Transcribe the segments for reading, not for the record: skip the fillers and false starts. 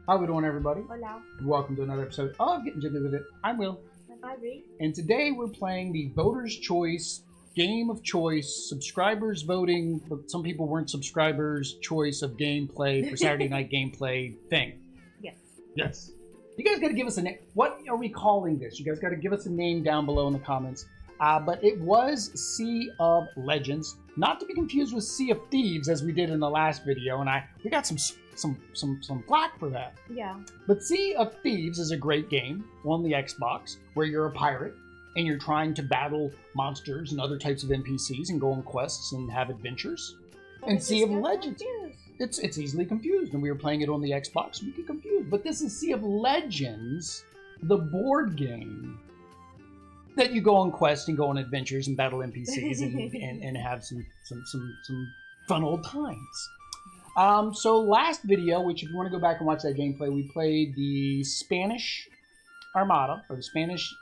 How we doing, everybody? Hola. Welcome to another episode of Getting Jiggy With It. I'm Will. And today we're playing the Voter's Choice Game of Choice, subscribers voting, but some people weren't subscribers, choice of gameplay for Saturday night gameplay thing. Yes. Yes. You guys got to give us a name. What are we calling this? You guys got to give us a name down below in the comments. But it was Sea of Legends, not to be confused with Sea of Thieves as we did in the last video, and we got some flack for that. Yeah. But Sea of Thieves is a great game on the Xbox where you're a pirate and you're trying to battle monsters and other types of NPCs and go on quests and have adventures. And Sea of Legends, it's easily confused, and we were playing it on the Xbox, so we get confused. But this is Sea of Legends, the board game that you go on quests and go on adventures and battle NPCs and have some fun old times. So last video, which if you want to go back and watch that gameplay, we played the Spanish Armada, or the Spanish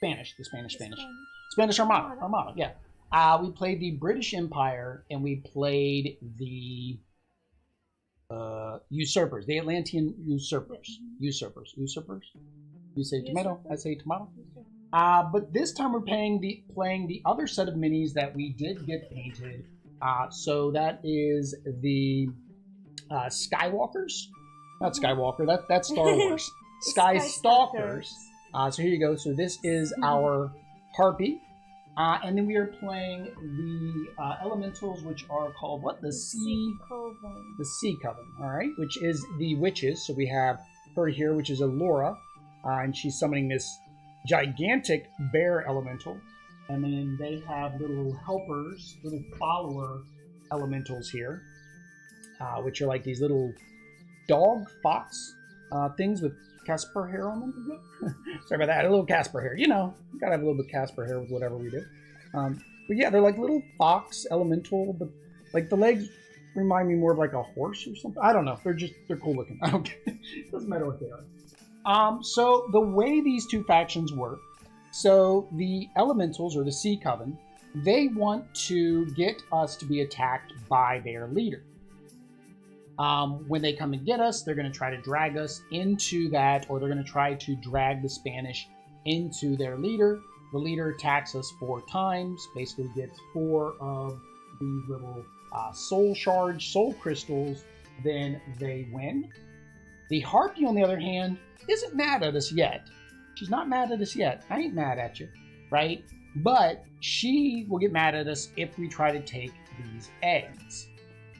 Armada, yeah. We played the British Empire, and we played the usurpers, the Atlantean usurpers. Usurpers. You say tomato, I say tomato. But this time we're playing the other set of minis that we did get painted. So that is the Skywalkers. Not Skywalker, that's Star Wars. Skystalkers. So here you go. So this is our Harpy. And then we are playing the Elementals, which are called what? The Sea Coven. The Sea Coven, alright? Which is the witches. So we have her here, which is Allura. And she's summoning this gigantic bear elemental. And then they have little helpers, little follower elementals here, which are like these little dog fox things with Casper hair on them. Sorry about that, a little Casper hair. You know, you gotta have a little bit of Casper hair with whatever we do. But yeah, they're like little fox elemental, but like the legs remind me more of like a horse or something. I don't know. They're cool looking. I don't care. It doesn't matter what they are. So the way these two factions work, so the Elementals, or the Sea Coven, they want to get us to be attacked by their leader. When they come and get us, they're going to try to drag us into that, or they're going to try to drag the Spanish into their leader. The leader attacks us 4 times, basically gets 4 of these little soul shards, soul crystals, then they win. The Harpy, on the other hand, isn't mad at us yet. She's not mad at us yet. I ain't mad at you, right? But she will get mad at us if we try to take these eggs.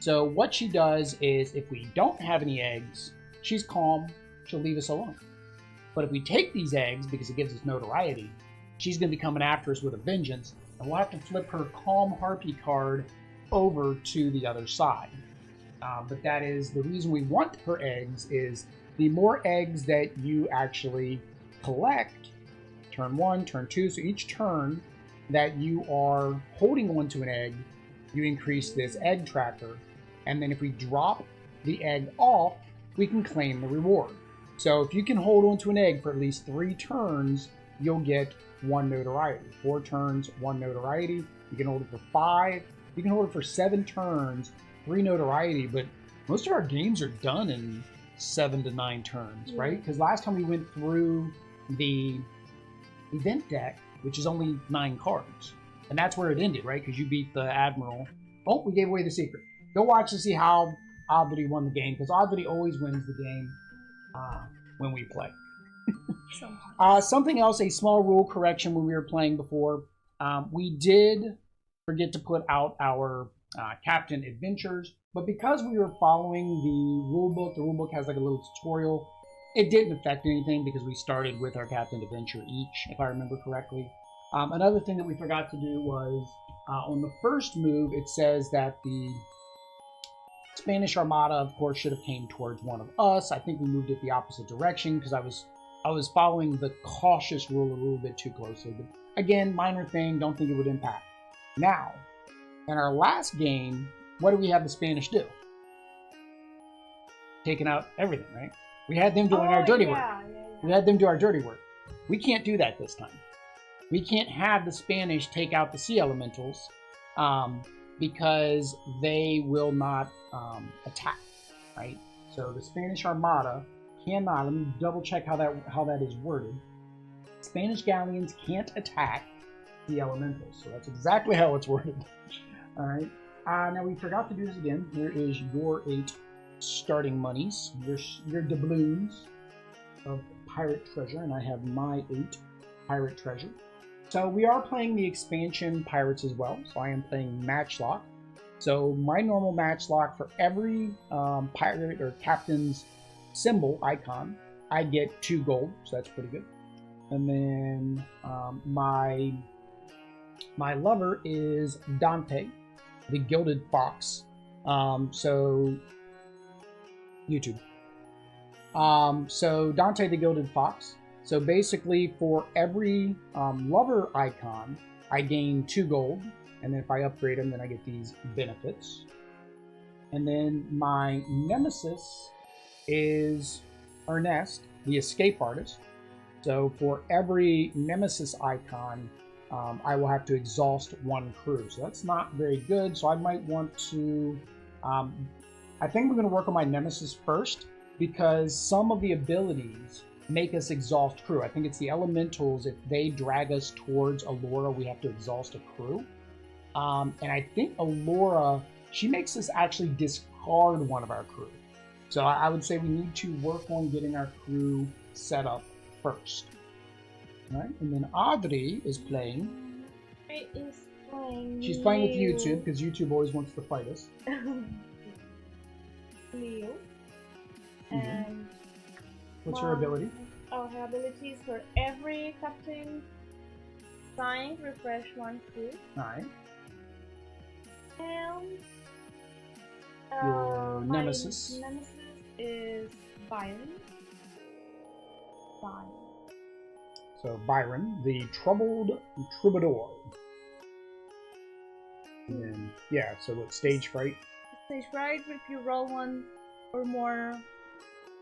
So what she does is, if we don't have any eggs, she's calm. She'll leave us alone. But if we take these eggs, because it gives us notoriety, she's going to be coming after us with a vengeance, and we'll have to flip her Calm Harpy card over to the other side. But that is the reason we want her eggs, is the more eggs that you actually collect, turn 1, turn 2, so each turn that you are holding onto an egg, you increase this egg tracker, and then if we drop the egg off, we can claim the reward. So if you can hold onto an egg for at least 3 turns, you'll get 1 notoriety. 4 turns, 1 notoriety. You can hold it for 5. You can hold it for 7 turns, 3 notoriety, but most of our games are done in 7 to 9 turns, right? Because last time we went through the event deck, which is only 9 cards, and that's where it ended, right? Because you beat the Admiral. Oh, we gave away the secret. Go watch to see how Oddity won the game, because Oddity always wins the game when we play. Something else, a small rule correction when we were playing before. We did forget to put out our Captain Adventures, but because we were following the rulebook has like a little tutorial, it didn't affect anything because we started with our Captain Adventure each, if I remember correctly. Another thing that we forgot to do was, on the first move, it says that the Spanish Armada, of course, should have came towards one of us. I think we moved it the opposite direction because I was following the cautious rule a little bit too closely. But again, minor thing, don't think it would impact. Now, in our last game, what do we have the Spanish do? Taking out everything, right? We had them doing our dirty work. We had them do our dirty work. We can't do that this time. We can't have the Spanish take out the sea elementals because they will not attack, right? So the Spanish Armada cannot. Let me double check how that is worded. Spanish galleons can't attack the elementals. So that's exactly how it's worded. All right. Now we forgot to do this again. Here is your 8 starting monies. Your doubloons of pirate treasure, and I have my 8 pirate treasure. So we are playing the expansion pirates as well. So I am playing Matchlock. So my normal Matchlock, for every pirate or captain's symbol icon, I get 2 gold. So that's pretty good. And then my lover is Dante, the Gilded Fox. So YouTube. So Dante the Gilded Fox. So basically, for every lover icon, I gain 2 gold, and then if I upgrade them, then I get these benefits. And then my nemesis is Ernest, the Escape Artist. So for every nemesis icon, I will have to exhaust 1 crew. So that's not very good. So I might want to. I think we're going to work on my nemesis first, because some of the abilities make us exhaust crew. I think it's the elementals. If they drag us towards Allura, we have to exhaust a crew. And I think Allura, she makes us actually discard one of our crew. So I would say we need to work on getting our crew set up first. All right, and then Audrey is playing. She's playing with YouTube, because YouTube always wants to fight us. Leo. And what's her ability? Oh, her ability is for every captain signed, refresh 1 crew. Alright. And your nemesis. My nemesis is Byron. So Byron, the troubled troubadour. And then, yeah, so what, stage fright? Stage fright, if you roll 1 or more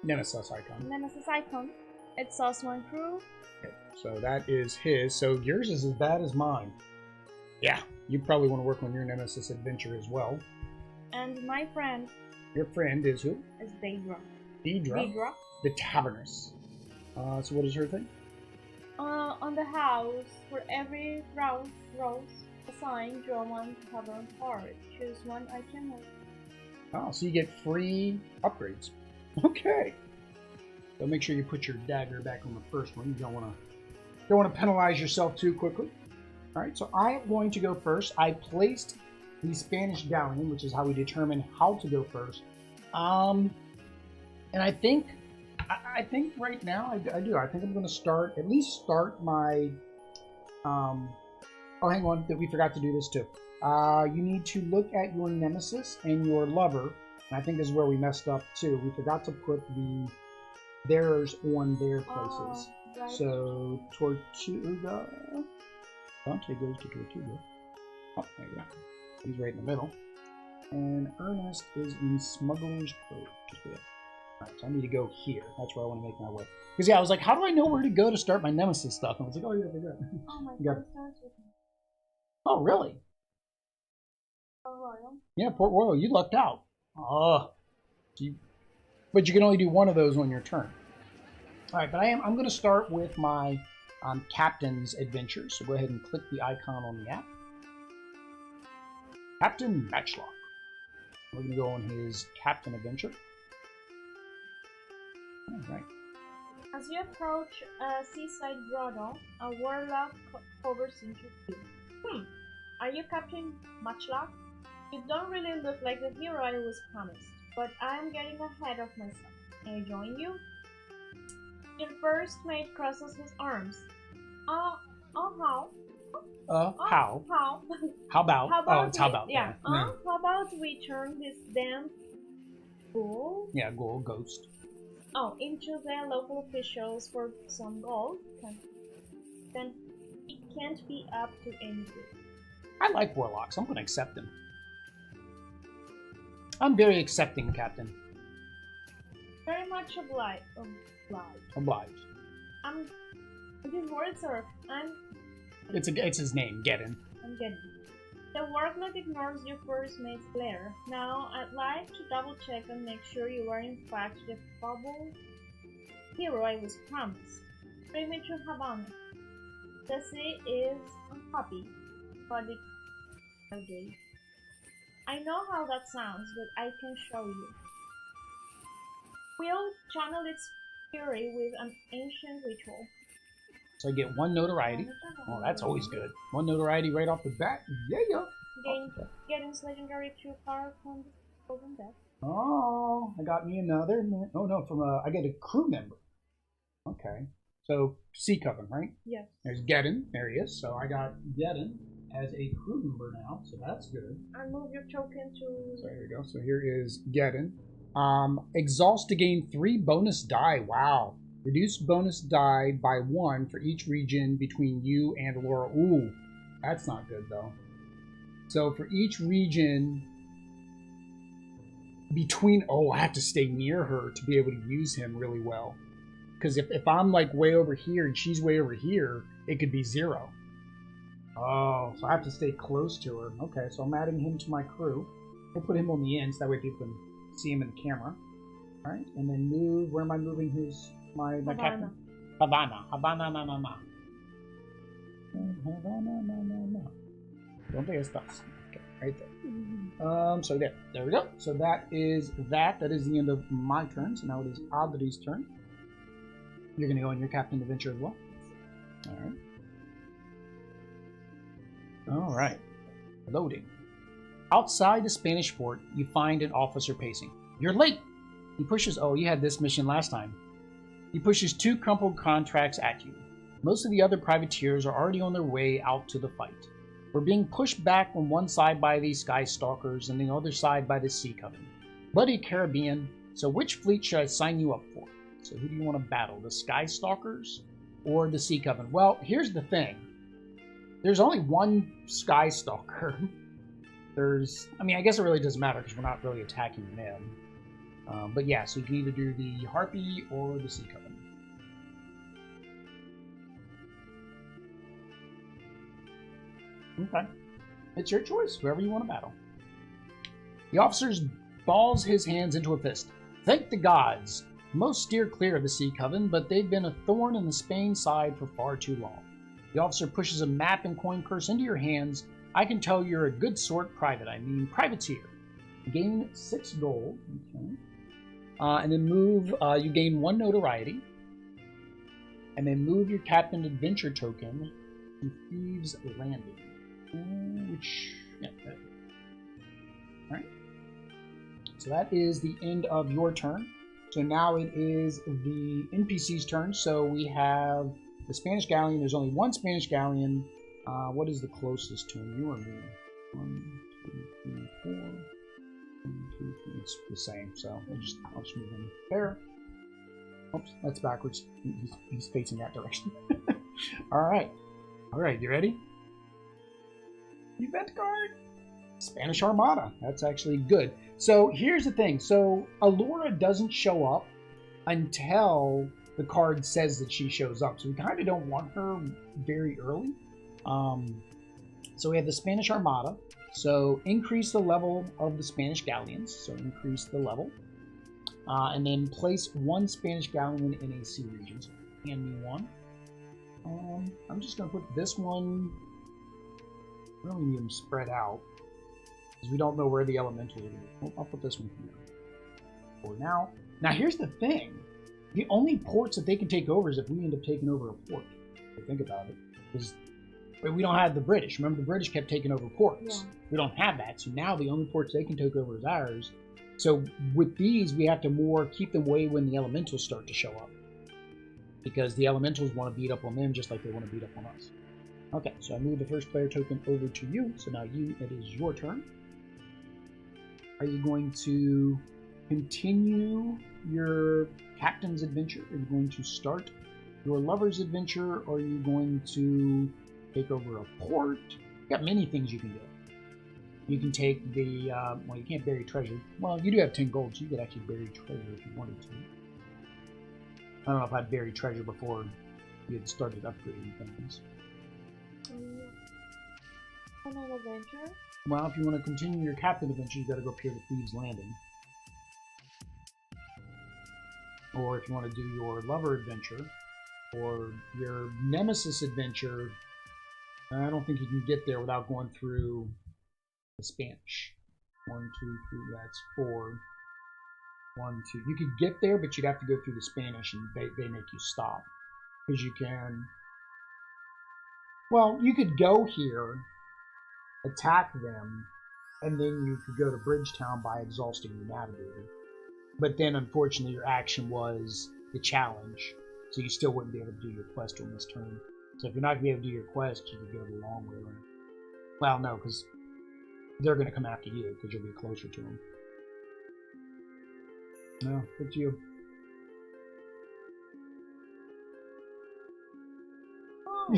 Nemesis icon, exhaust 1 crew. Okay, so that is his. So yours is as bad as mine. Yeah, you probably want to work on your nemesis adventure as well. And my friend. Your friend is who? Is Deidre. Deidre, the Taverness. So what is her thing? On the house, for every rouse assigned, draw 1 tavern card. Choose 1 item. Oh, so you get free upgrades. Okay. So make sure you put your dagger back on the first one. You don't want to penalize yourself too quickly. All right. So I am going to go first. I placed the Spanish galleon, which is how we determine how to go first. And I think right now I do. I think I'm going to at least start my. Oh, hang on. We forgot to do this too. You need to look at your nemesis and your lover. And I think this is where we messed up too. We forgot to put theirs on their places. Right. So Tortuga. Dante goes to Tortuga. Oh, there you go. He's right in the middle. And Ernest is in Smuggler's Cove. Alright, so I need to go here. That's where I want to make my way. Because yeah, I was like, how do I know where to go to start my nemesis stuff? And I was like, oh yeah, they're good. Oh my god, starts with me. Oh, really? Port Royal. Yeah, Port Royal, you lucked out. Oh. But you can only do 1 of those on your turn. Alright, but I'm going to start with my Captain's Adventure. So go ahead and click the icon on the app. Captain Matchlock. We're going to go on his Captain Adventure. Alright. As you approach a seaside grotto, a warlock hovers into view. Are you Captain Matchlock? You don't really look like the hero I was promised, but I am getting ahead of myself. Can I join you? Your first mate crosses his arms. How? How? How about? Oh, it's how about. Yeah. How about we turn this damn ghoul? Yeah, ghost. Oh, into the local officials for some gold? Then it can't be up to any good. I like warlocks. I'm going to accept them. I'm very accepting, Captain. Very much obliged. It's his name, Geddon. I'm getting. The warlock ignores your first mate's glare. Now, I'd like to double check and make sure you are in fact the bubble hero I was promised. Bring me to Havana. The sea is unhappy, but it's okay. I know how that sounds, but I can show you. We'll channel its fury with an ancient ritual. So I get 1 notoriety. Oh, that's always good. 1 notoriety right off the bat. Yeah. Getting legendary 2 card from the undead. Oh, I got me another. Oh no, from I get a crew member. Okay, so Sea Coven, right? Yes. There's Gedden. There he is. So I got Gedden as a crew member now, so that's good. And move your token to. So here we go. So here is Gedden. Exhaust to gain 3 bonus die. Wow. Reduce bonus die by 1 for each region between you and Laura. Ooh, that's not good though. So for each region between, I have to stay near her to be able to use him really well. Because if I'm like way over here and she's way over here, it could be 0. Oh, so I have to stay close to her. Okay, so I'm adding him to my crew. We'll put him on the end so that way people can see him in the camera. All right, and then move. Where am I moving my captain? Havana. ¿Dónde estás? Okay, right there. So there we go. So that is that. That is the end of my turn. So now it is Audrey's turn. You're going to go on your captain adventure as well. All right. All right. Loading. Outside the Spanish fort, you find an officer pacing. You're late. He pushes. Oh, you had this mission last time. He pushes 2 crumpled contracts at you. Most of the other privateers are already on their way out to the fight. We're being pushed back on one side by the Skystalkers and the other side by the Sea Coven. Bloody Caribbean, so which fleet should I sign you up for? So who do you want to battle, the Skystalkers or the Sea Coven? Well, here's the thing. There's only one Skystalker. I guess it really doesn't matter because we're not really attacking them. But yeah, so you can either do the Harpy or the Sea Coven. Okay. It's your choice, whoever you want to battle. The officer balls his hands into a fist. Thank the gods. Most steer clear of the Sea Coven, but they've been a thorn in the Spain side for far too long. The officer pushes a map and coin purse into your hands. I can tell you're a good sort privateer. Gain 6 gold. Okay. And then move, you gain 1 notoriety. And then move your captain adventure token to Thieves Landing. Alright. So that is the end of your turn. So now it is the NPC's turn. So we have the Spanish galleon. There's only 1 Spanish galleon. What is the closest to him? You or me? 1, 2, 3, 4. 1, 2, 3. It's the same. So I'll just move him there. Oops, that's backwards. He's facing that direction. Alright. Alright, you ready? Event card. Spanish Armada. That's actually good. So here's the thing. So Allura doesn't show up until the card says that she shows up. So we kind of don't want her very early. So we have the Spanish Armada. So increase the level of the Spanish galleons. So increase the level. And then place 1 Spanish galleon in a sea region. So hand me 1. I'm just going to put this one. We don't need them spread out because we don't know where the elemental is. I'll put this one here for now. Now here's the thing: the only ports that they can take over is if we end up taking over a port. If you think about it, because we don't have the British. Remember, the British kept taking over ports. Yeah. We don't have that, so now the only ports they can take over is ours. So with these, we have to more keep them away when the elementals start to show up, because the elementals want to beat up on them just like they want to beat up on us. Okay, so I moved the first player token over to you. So now it is your turn. Are you going to continue your captain's adventure? Are you going to start your lover's adventure? Or are you going to take over a port? You've got many things you can do. You can take the, well, you can't bury treasure. Well, you do have 10 gold, so you could actually bury treasure if you wanted to. I don't know if I'd bury treasure before you had started upgrading things. Another adventure? Well, if you want to continue your captain adventure, you got to go up here to Thieves' Landing. Or if you want to do your lover adventure, or your nemesis adventure, I don't think you can get there without going through the Spanish. 1, 2, 3, that's 4. 1, 2. You could get there, but you'd have to go through the Spanish, and they make you stop. Because you can... Well, you could go here, attack them, and then you could go to Bridgetown by exhausting your navigator. But then, unfortunately, your action was the challenge, so you still wouldn't be able to do your quest on this turn. So if you're not going to be able to do your quest, you could go the long way around. Well, no, because they're going to come after you, because you'll be closer to them. No, it's you. Oh.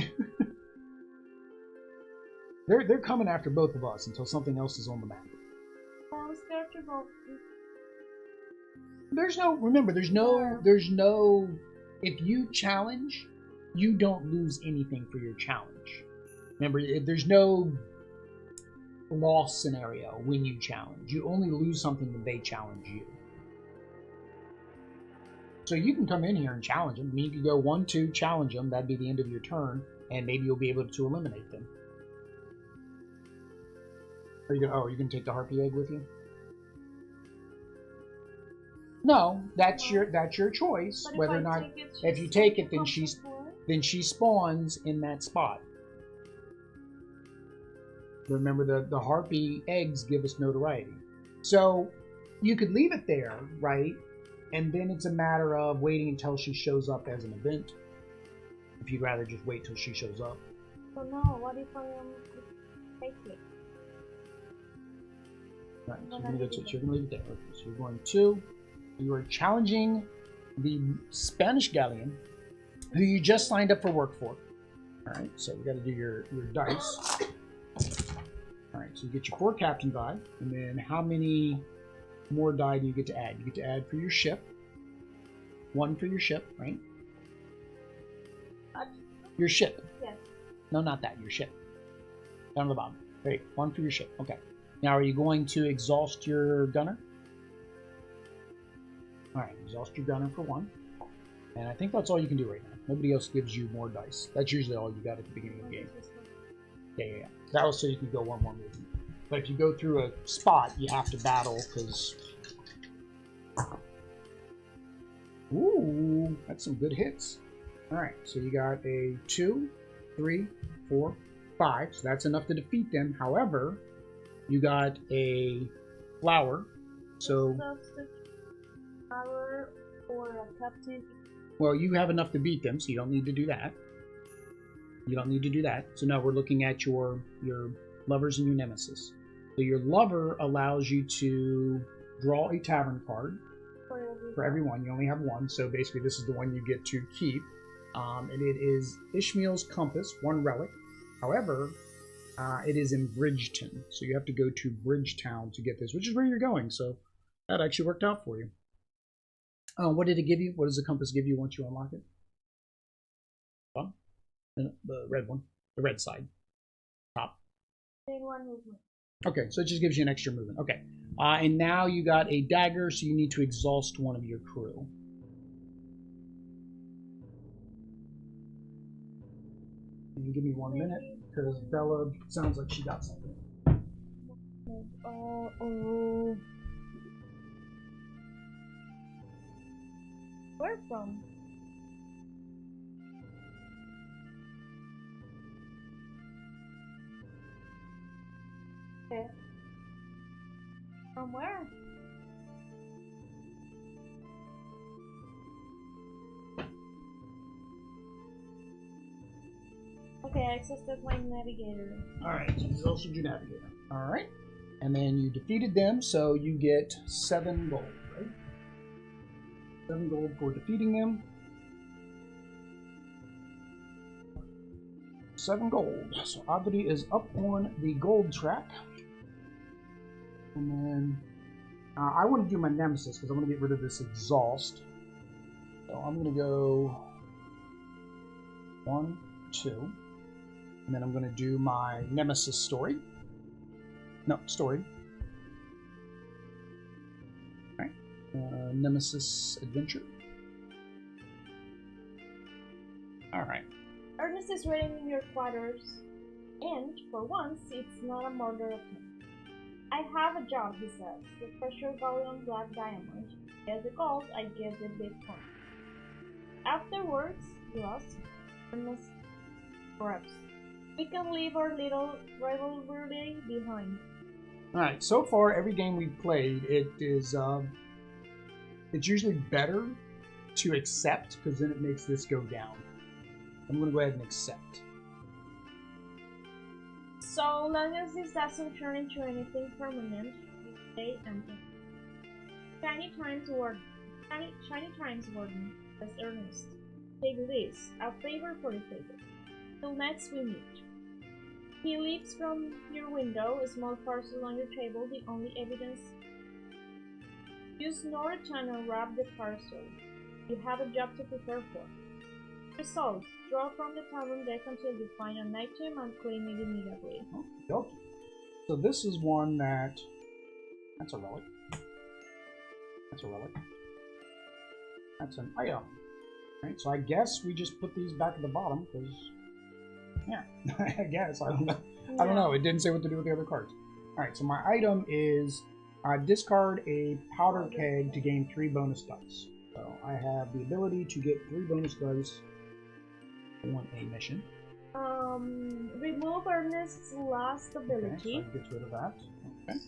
They're coming after both of us until something else is on the map. I was scared to go. Remember, there's no, if you challenge, you don't lose anything for your challenge. Remember, there's no loss scenario when you challenge. You only lose something when they challenge you. So you can come in here and challenge them. I mean, you could go 1, 2, challenge them. That'd be the end of your turn, and maybe you'll be able to eliminate them. Are you gonna? Oh, you can take the harpy egg with you? No, that's your choice. But Whether or not, if you take it, then she spawns in that spot. Remember, the harpy eggs give us notoriety, so you could leave it there, right? And then it's a matter of waiting until she shows up as an event. If you'd rather just wait till she shows up. So no, what if I take it? Right, so you're going to leave it there. Okay, so you're going to... You are challenging the Spanish galleon, who you just signed up for work for. Alright, so we got to do your dice. Alright, so you get your 4 captain die, and then how many more die do you get to add? You get to add for your ship. 1 for your ship, right? Your ship. Yes. No, not that. Your ship. Down to the bottom. Great. 1 for your ship. Okay. Now, are you going to exhaust your gunner? Alright, exhaust your gunner for 1. And I think that's all you can do right now. Nobody else gives you more dice. That's usually all you got at the beginning of the game. Yeah. That was so you can go 1 more movement. But if you go through a spot, you have to battle, because... Ooh, that's some good hits. Alright, so you got a 2, 3, 4, 5. So that's enough to defeat them. However, you got a flower. So... Flower or a captain. Well, you have enough to beat them, so you don't need to do that. You don't need to do that. So now we're looking at your lovers and your nemesis. So your lover allows you to draw a tavern card for everyone. You only have 1, so basically this is the one you get to keep. And it is Ishmael's Compass, 1 relic. However, it is in Bridgeton, so you have to go to Bridgetown to get this, which is where you're going. So that actually worked out for you. What did it give you? What does the compass give you once you unlock it? Oh, the red one, the red side, top. One movement. Okay, so it just gives you an extra movement. Okay, and now you got a dagger, so you need to exhaust 1 of your crew. Can you give me 1 minute? Because Bella sounds like she got something. Where from? Okay. From where? Okay, I accessed my navigator. Alright, so you exhausted your navigator. Alright. And then you defeated them, so you get 7 gold, right? 7 gold for defeating them. 7 gold. So Adri is up on the gold track. And then I want to do my nemesis because I want to get rid of this exhaust. So I'm going to go 1, 2. And then I'm going to do my Nemesis story. No, story. All right. Nemesis adventure. Alright. Ernest is waiting in your quarters, and for once, it's not a murder of him. I have a job, he says. The pressure galleon black diamond. Get the gold, I get the big point. Afterwards, Ernest grabs. We can leave our little rivalry behind. Alright, so far every game we've played, it's usually better to accept, because then it makes this go down. I'm going to go ahead and accept. So long as this doesn't turn into anything permanent, we stay empty. Shiny times warden, says Ernest. Take this, a favor for the favor. Till next we meet. He leaps from your window, a small parcel on your table, the only evidence. Use Norritan and wrap the parcel. You have a job to prepare for. Results. Draw from the tavern deck until you find an item and claim it immediately. Okay. So this is one that... That's a relic. That's a relic. That's an item. Right, so I guess we just put these back at the bottom, because... Yeah, I guess. I don't know. Yeah. I don't know. It didn't say what to do with the other cards. Alright, so my item is... discard a powder keg to gain 3 bonus dice. So I have the ability to get 3 bonus dice on a mission. Remove Ernest's last ability. Okay, so get rid of that. Okay.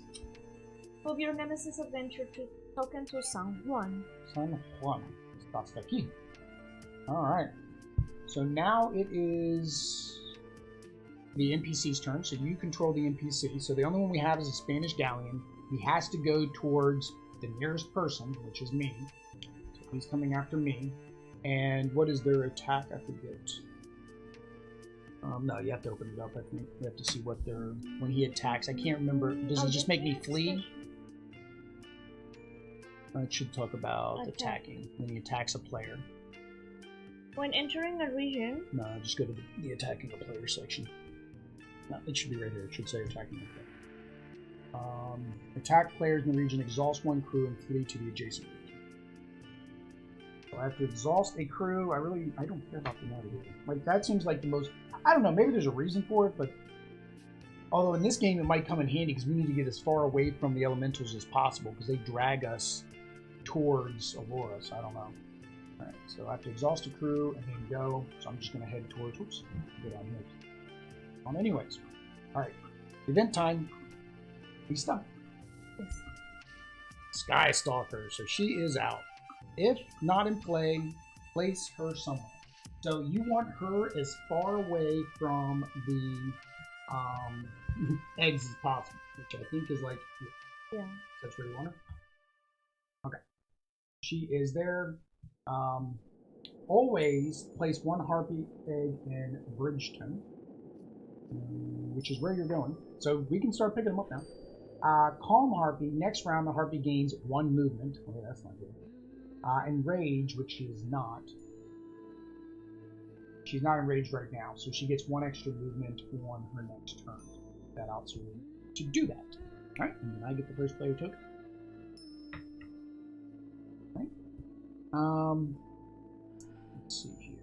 Move your Nemesis adventure to token to San Juan. San Juan. That's the key. Alright. So now it is the NPC's turn. So you control the NPC. So the only one we have is a Spanish galleon. He has to go towards the nearest person, which is me. So he's coming after me. And what is their attack? I forget. No, you have to open it up. I think we have to see what their when he attacks. I can't remember. Does it just make me flee? It should talk about attacking when he attacks a player. When entering a region. No, just go to the attacking a player section. No, it should be right here. It should say attacking a player. Attack players in the region, exhaust one crew, and flee to the adjacent region. So I have to exhaust a crew. I don't care about the matter here. Like, that seems like the most... I don't know, maybe there's a reason for it, but... Although in this game it might come in handy because we need to get as far away from the elementals as possible because they drag us towards Aurora, so I don't know. Alright, so I have to exhaust a crew and then go. So I'm just going to head towards... Oops, go down here. Anyways. Alright, event time. He's done. Skystalkers, so she is out. If not in play, place her somewhere. So you want her as far away from the eggs as possible, which I think is like here. Yeah. That's where you want her? Okay. She is there. Always place 1 harpy egg in Bridgeton, which is where you're going. So we can start picking them up now. Calm Harpy, next round the Harpy gains 1 movement. Oh, that's not good. And Rage, which she is not. She's not enraged right now, so she gets 1 extra movement on her next turn. That out to do that. Alright, and then I get the first player token. Alright. Let's see here.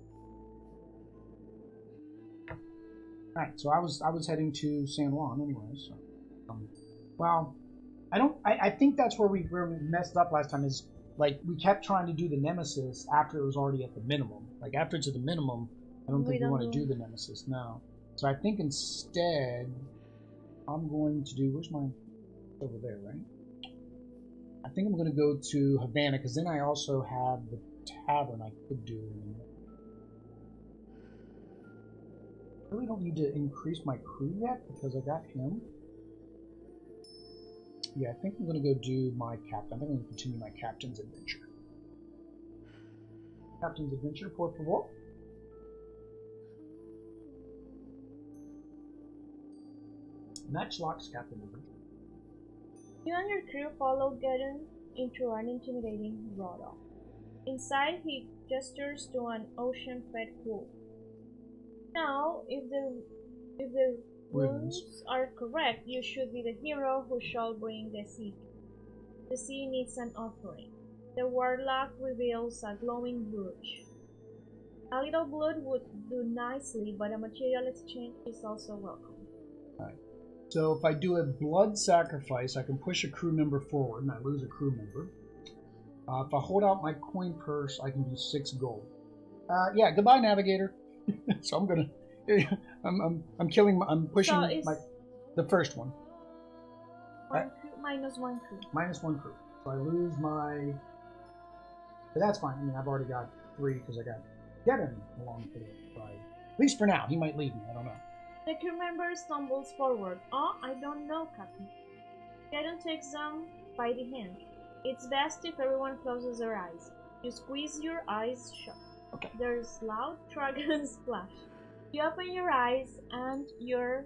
Alright, so I was heading to San Juan anyway, so well, I think that's where we messed up last time is like we kept trying to do the Nemesis after it was already at the minimum. Like after it's at the minimum, I don't think we want to do the Nemesis now. So I think instead I'm going to do where's my over there, right? I think I'm going to go to Havana because then I also have the tavern I could do. I really don't need to increase my crew yet because I got him. Yeah, I think I'm going to go do my captain. I think I'm going to continue my captain's adventure. Captain's adventure, por favor. Matchlock's captain adventure. You and your crew follow Gedon into an intimidating grotto. Inside, he gestures to an ocean-fed pool. Now, if the If the Runes. rules are correct, you should be the hero who shall bring the sea. The sea needs an offering. The warlock reveals a glowing brooch. A little blood would do nicely, but a material exchange is also welcome. Alright. So if I do a blood sacrifice, I can push a crew member forward, and I lose a crew member. If I hold out my coin purse, I can do 6 gold. Yeah, goodbye, navigator. So I'm gonna, I'm killing, I'm pushing the first one. Minus 1 crew. Minus 1 crew. So I lose my, but that's fine. I mean, I've already got 3 because I got Devin along for the ride. At least for now. He might leave me. I don't know. The crew member stumbles forward. Oh, I don't know, Captain. Gaiden takes them by the hand. It's best if everyone closes their eyes. You squeeze your eyes shut. Okay. There's loud dragon splash. You open your eyes and your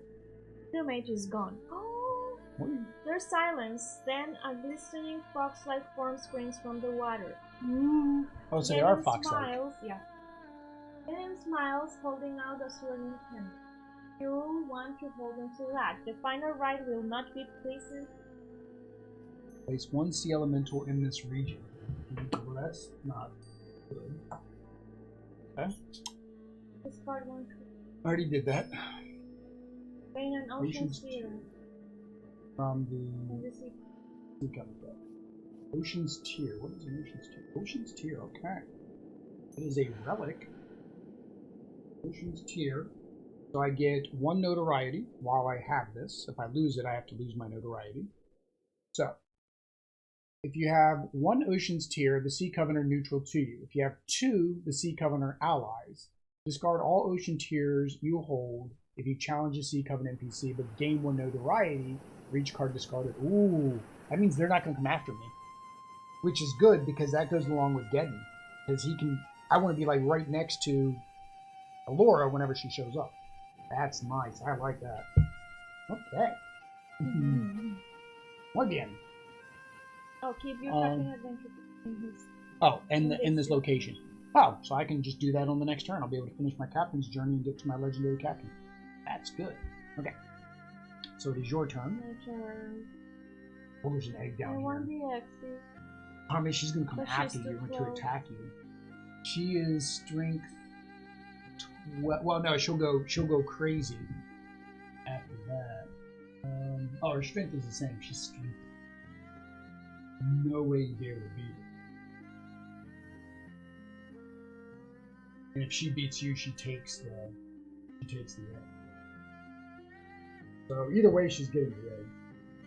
crewmate is gone. Oh! There's silence. Then a glistening fox-like form springs from the water. Oh, so they are fox-like. Smiles, yeah. Gaiden smiles, holding out a swirling pen. You want to hold until that. The final ride will not be pleasant. Place 1 sea elemental in this region. Well, that's not good. Okay. Discard 1 crew. I already did that. Gain an ocean sphere. From the Sea Coven. Ocean's Tier. What is an Ocean's Tier? Ocean's Tier, okay. It is a relic. Ocean's Tier. So I get 1 notoriety while I have this. If I lose it, I have to lose my notoriety. So, if you have 1 Ocean's Tier, the Sea Coven are neutral to you. If you have 2, the Sea Coven are allies. Discard all Ocean Tiers you hold if you challenge a Sea Coven NPC, but gain 1 notoriety for each card discarded. Ooh, that means they're not going to come after me. Which is good, because that goes along with Geddon. Because he can, I want to be like right next to Alora whenever she shows up. That's nice. I like that. Okay. Muy bien. Oh, keep your captain adventure in his... Oh, and in this location. Oh, so I can just do that on the next turn. I'll be able to finish my captain's journey and get to my legendary captain. That's good. Okay. So it is your turn. My turn. Oh, there's an egg down I here. want the exit. I mean, she's going to come But after she's you too and to close. attack you. She is strength... Well, no, she'll go crazy after that. Oh, her strength is the same. She's strength. No way you'd be able to beat her. And if she beats you, she takes the egg. So either way, she's getting the egg.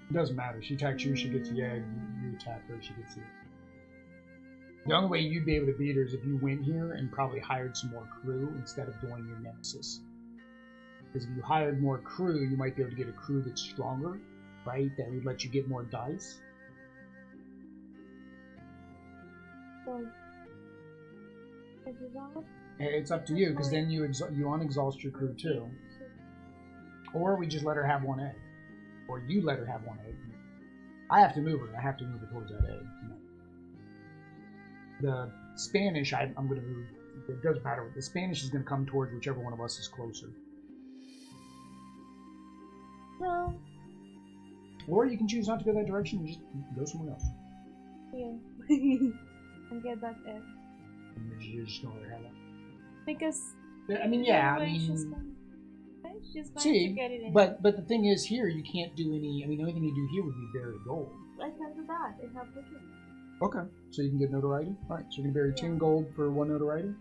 It doesn't matter. She attacks you, she gets the egg. You attack her, she gets the egg. The only way you'd be able to beat her is if you went here and probably hired some more crew instead of doing your nemesis. Because if you hired more crew, you might be able to get a crew that's stronger, right? That would let you get more dice. So, It's up to you, because then you unexhaust your crew too. Or we just let her have 1 egg. Or you let her have 1 egg. I have to move her. I have to move her towards that egg. The Spanish, I'm going to move. It doesn't matter. The Spanish is going to come towards whichever one of us is closer. No. Or you can choose not to go that direction and just go somewhere else. Yeah. And get that egg. And you're just going to have that. Because... I mean, yeah, I she's mean... going to get it in. But the thing is, here, you can't do any... I mean, the only thing you do here would be bury gold. I can do that. I have to. Okay, so you can get notoriety. All right, so you can bury 10 gold for 1 notoriety,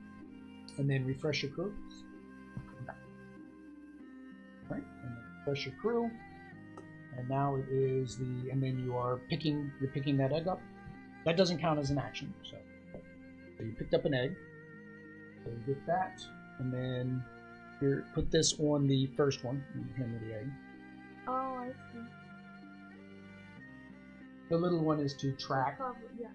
and then refresh your crew. All right, and then refresh your crew, and now it is the. And then you're picking that egg up. That doesn't count as an action. So you picked up an egg. So you get that, and then you put this on the first one. And hand me the egg. Oh, I see. The little one is to track.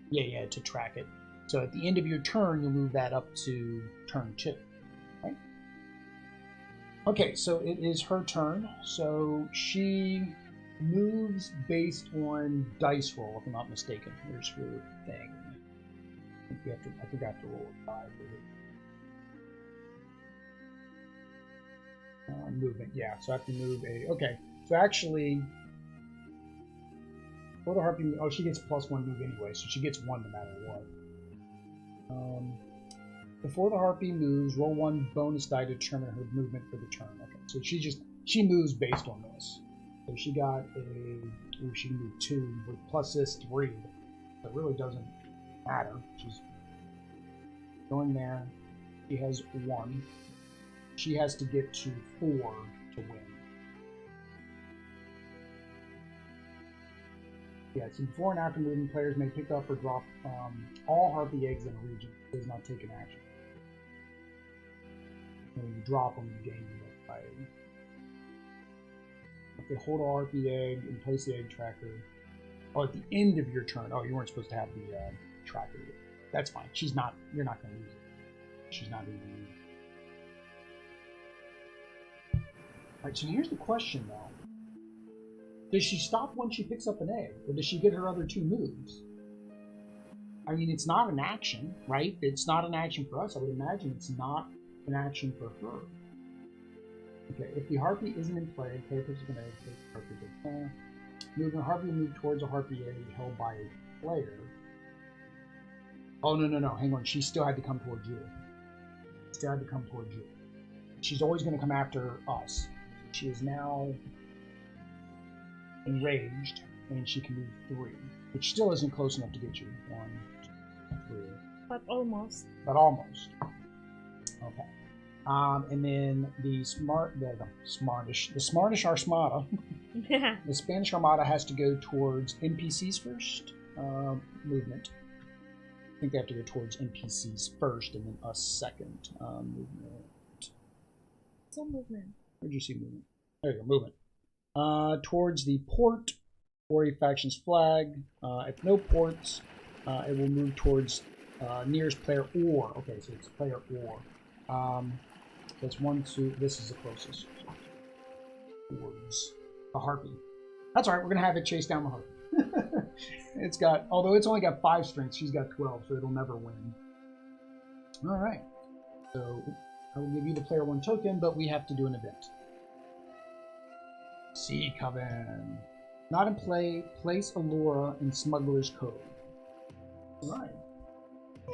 Yeah, to track it. So at the end of your turn, you'll move that up to turn 2. Right? Okay, so it is her turn. So she moves based on dice roll, if I'm not mistaken. Here's her thing. I forgot to roll a 5 with it. movement. Yeah, so I have to move a... Okay, so actually... For the harpy... Oh, she gets +1 move anyway, so she gets 1 no matter what. Before the harpy moves, roll 1 bonus die to determine her movement for the turn. Okay, so she moves based on this. So she got a... Ooh, she can move 2 with plus this 3. So it really doesn't matter. She's going there. She has 1. She has to get to 4 to win. Yeah, so before and after movement, players may pick up or drop all harpy eggs in a region. It does not take an action. When you drop them, you gain the variety. Okay, hold a harpy egg and place the egg tracker. Oh, at the end of your turn. Oh, you weren't supposed to have the tracker. That's fine. She's not. You're not going to lose it. She's not even. All right. So here's the question, though. Does she stop when she picks up an egg, or does she get her other 2 moves? I mean, it's not an action, right? It's not an action for us. I would imagine it's not an action for her. Okay, if the harpy isn't in play, player picks up an egg, harpy gets moving harpy move towards a harpy egg held by a player. Oh, no, hang on. She still had to come towards you. Still had to come towards you. She's always going to come after us. She is now enraged, and she can move 3, which still isn't close enough to get you. 1, 2, 3. But almost. But almost. Okay. And then the Smartish Armada. The Spanish Armada has to go towards NPCs first. Movement. I think they have to go towards NPCs first, and then us second. Movement. It's a movement. Where'd you see movement? There you go, movement. Towards the port or a faction's flag. If no ports, it will move towards nearest player or. Okay, so it's player or. That's 1, 2. This is the closest. Towards a harpy. That's alright, we're going to have it chase down the harpy. It's got, although it's only got 5 strength, she's got 12, so it'll never win. Alright. So, I will give you the player 1 token, but we have to do an event. Sea Coven. Not in play, place Allura in Smuggler's Cove. Alright.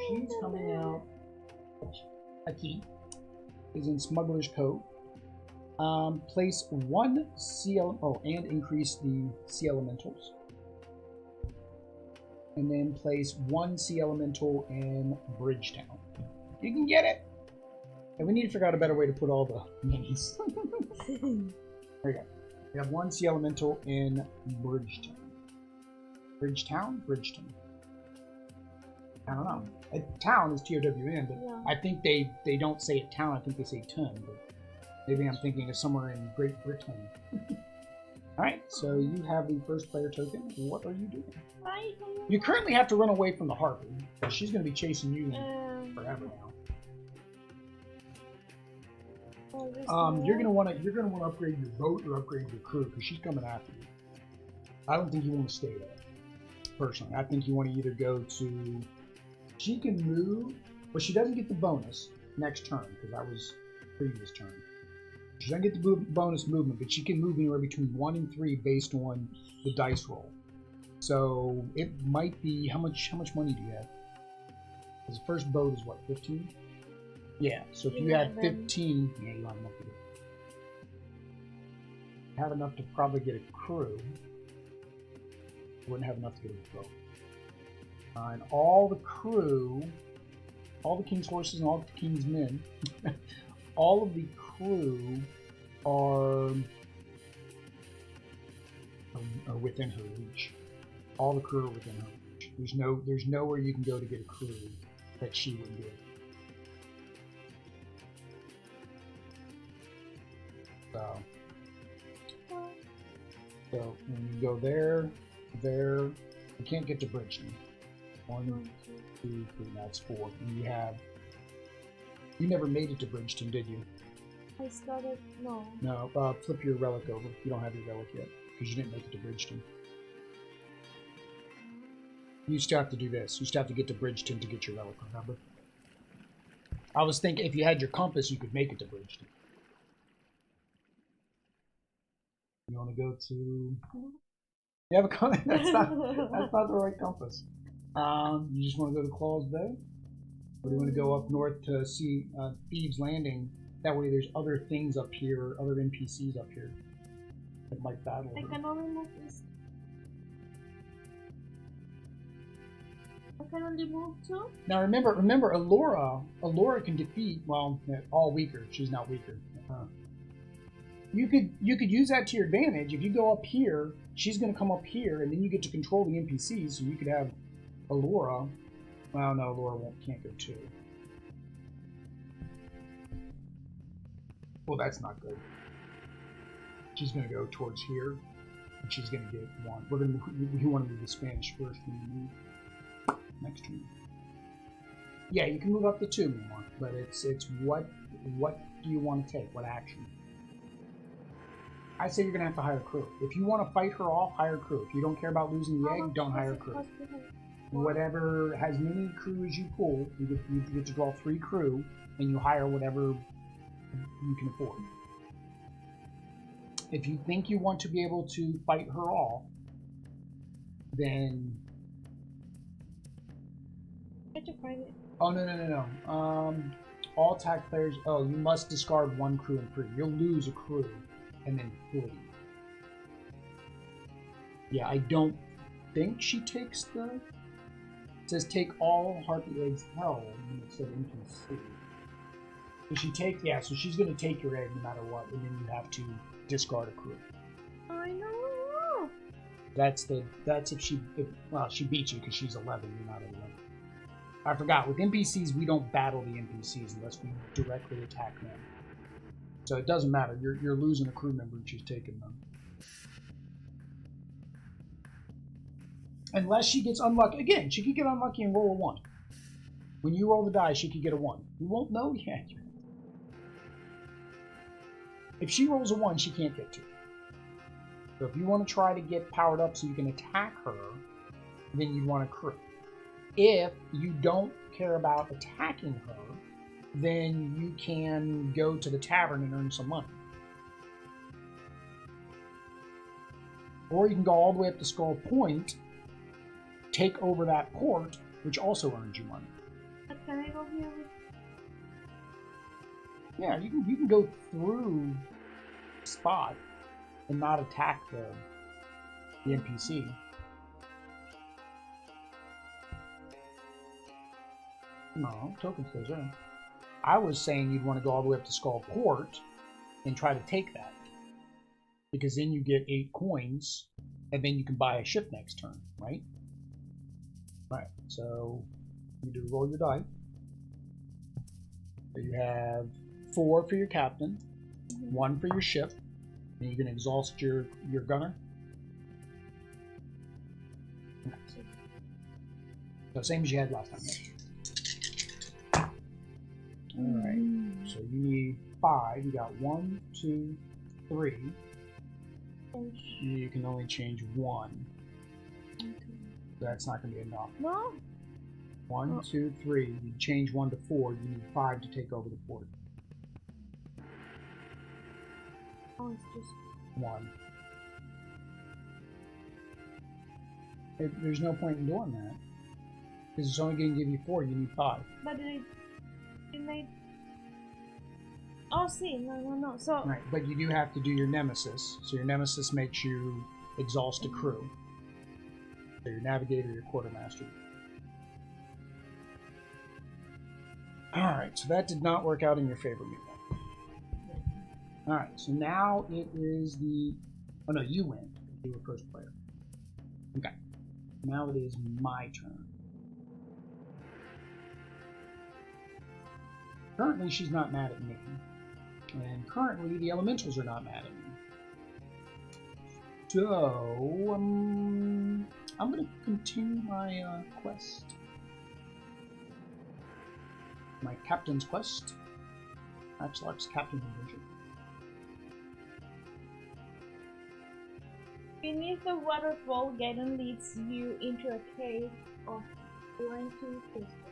She's coming out. A key is in Smuggler's Cove. Place 1 sea and increase the sea elementals. And then place 1 sea elemental in Bridgetown. You can get it! And we need to figure out a better way to put all the minis. There we go. We have 1 sea elemental in Bridgetown. Bridgetown? Bridgeton. I don't know. Town is TOWN, but yeah. I think they don't say it town, I think they say ton, but maybe I'm thinking of somewhere in Great Britain. Alright, so you have the first player token. What are you doing? You currently have to run away from the harpy. She's going to be chasing you forever now. You're going to want to upgrade your boat or upgrade your crew because she's coming after you. I don't think you want to stay there. Personally, I think you want to either go to. She can move, but she doesn't get the bonus next turn because that was previous turn. She doesn't get the bonus movement, but she can move anywhere between 1 and 3 based on the dice roll. So it might be how much money do you have? Because the first boat is what, 15? Yeah. So if you had 15, yeah, you have enough to do. You have enough to probably get a crew. You wouldn't have enough to get a boat. And all the crew, all the king's horses and all the king's men, all of the crew are within her reach. All the crew are within her reach. There's nowhere you can go to get a crew that she wouldn't do. So when you go there, you can't get to Bridgeton. 1, 2, 3, that's 4. And you never made it to Bridgeton, did you? I started, no. No, flip your relic over. You don't have your relic yet, because you didn't make it to Bridgeton. You still have to do this. You still have to get to Bridgeton to get your relic, remember? I was thinking if you had your compass, you could make it to Bridgeton. You want to go to... You have a compass? That's not the right compass. You just want to go to Claw's Bay? Or do you want to go up north to see Thieves' Landing? That way there's other things up here, other NPCs up here that might battle her. I can only move this. I can only move 2? Now remember, Allura can defeat, well, all weaker. She's not weaker. You could use that to your advantage. If you go up here, she's going to come up here, and then you get to control the NPCs. So you could have Allura. Well, no, Allura can't go 2. Well, that's not good. She's going to go towards here, and she's going to get 1. We want to move the Spanish first, and move next turn. Yeah, you can move up to 2 more, but it's what do you want to take? What action? I say you're going to have to hire a crew. If you want to fight her off, hire a crew. If you don't care about losing the egg, don't hire a crew. Whatever, as many crew as you pull, you get to draw 3 crew, and you hire whatever you can afford. If you think you want to be able to fight her off, then... Oh, no. All attack players... Oh, you must discard 1 crew and free. You'll lose a crew and then flee. Yeah, I don't think she takes the... It says take all Harpy eggs held, and it said NPC. So she takes... Yeah, so she's going to take your egg no matter what, and then you have to discard a crew. I know. That's if she... well, she beats you because she's 11, you're not 11. I forgot, with NPCs, we don't battle the NPCs unless we directly attack them. So it doesn't matter. You're losing a crew member and she's taking them. Unless she gets unlucky. Again, she could get unlucky and roll a 1. When you roll the die, she could get a 1. You won't know yet. If she rolls a 1, she can't get 2. So if you want to try to get powered up so you can attack her, then you want a crew. If you don't care about attacking her, then you can go to the tavern and earn some money. Or you can go all the way up to Skull Point, take over that port, which also earns you money. Can I go here? Yeah, you can go through the spot and not attack the NPC. No, token stays there. I was saying you'd want to go all the way up to Skull Port and try to take that. Because then you get 8 coins, and then you can buy a ship next turn, right? Right, so you do roll your die. So you have 4 for your captain, 1 for your ship, and you can exhaust your gunner. Okay. So same as you had last time. Alright, so you need 5. You got 1, 2, 3. You can only change 1. So that's not going to be enough. No. 1, 2, 3. You change 1 to 4. You need 5 to take over the port. Oh, it's just 1. There's no point in doing that. Because it's only going to give you 4. You need 5. But it made... Oh, see, no. So... Right, but you do have to do your nemesis. So your nemesis makes you exhaust a crew. So your navigator, your quartermaster. Alright, so that did not work out in your favor, Mila. Alright, so now it is the... Oh no, you win. You were first player. Okay. Now it is my turn. Currently, she's not mad at me. And currently, the elementals are not mad at me. So, I'm going to continue my quest. My captain's quest. Matchlock's captain's adventure. Beneath the waterfall, Gaiden leads you into a cave of plenty crystal.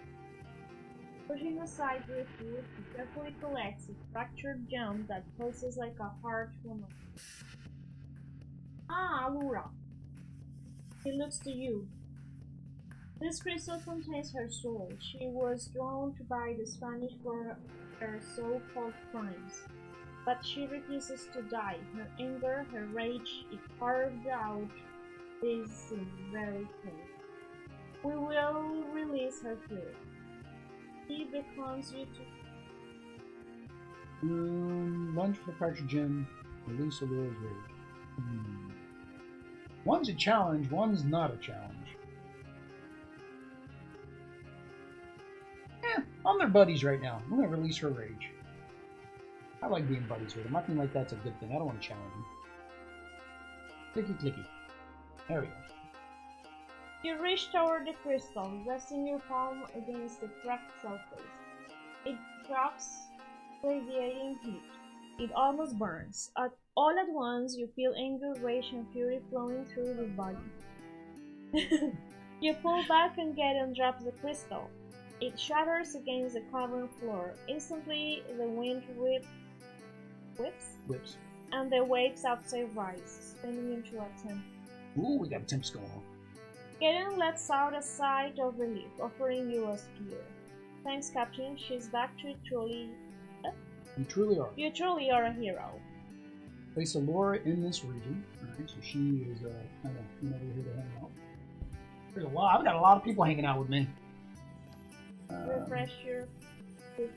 Pushing aside your foot, he carefully collects a fractured gem that pulses like a heart from a... Ah, Allura. He looks to you. This crystal contains her soul. She was drawn to by the Spanish for her so-called crimes. But she refuses to die. Her anger, her rage, it carved out this very thing. We will release her here. He beckons you to... Lunge for nitrogen, release Allura's rage. One's a challenge, one's not a challenge. I'm their buddies right now. I'm gonna release her rage. I like being buddies with him. I think like that's a good thing. I don't want to challenge him. Clicky clicky. There we go. You reach toward the crystal, resting your palm against the cracked surface. It drops, radiating heat. It almost burns. All at once, you feel anger, rage, and fury flowing through your body. You pull back and get and drop the crystal. It shatters against the cavern floor. Instantly, the wind whips, and the waves outside rise, spinning into a tempest. Ooh, we got a tempest going on. Gideon lets out a sigh of relief, offering you a spear. Thanks, Captain. She's back to truly... You truly are. You truly are a hero. Place Allura in this region. Alright, so she is kind of over here to hang out. There's a lot. I've got a lot of people hanging out with me. Refresh your crew.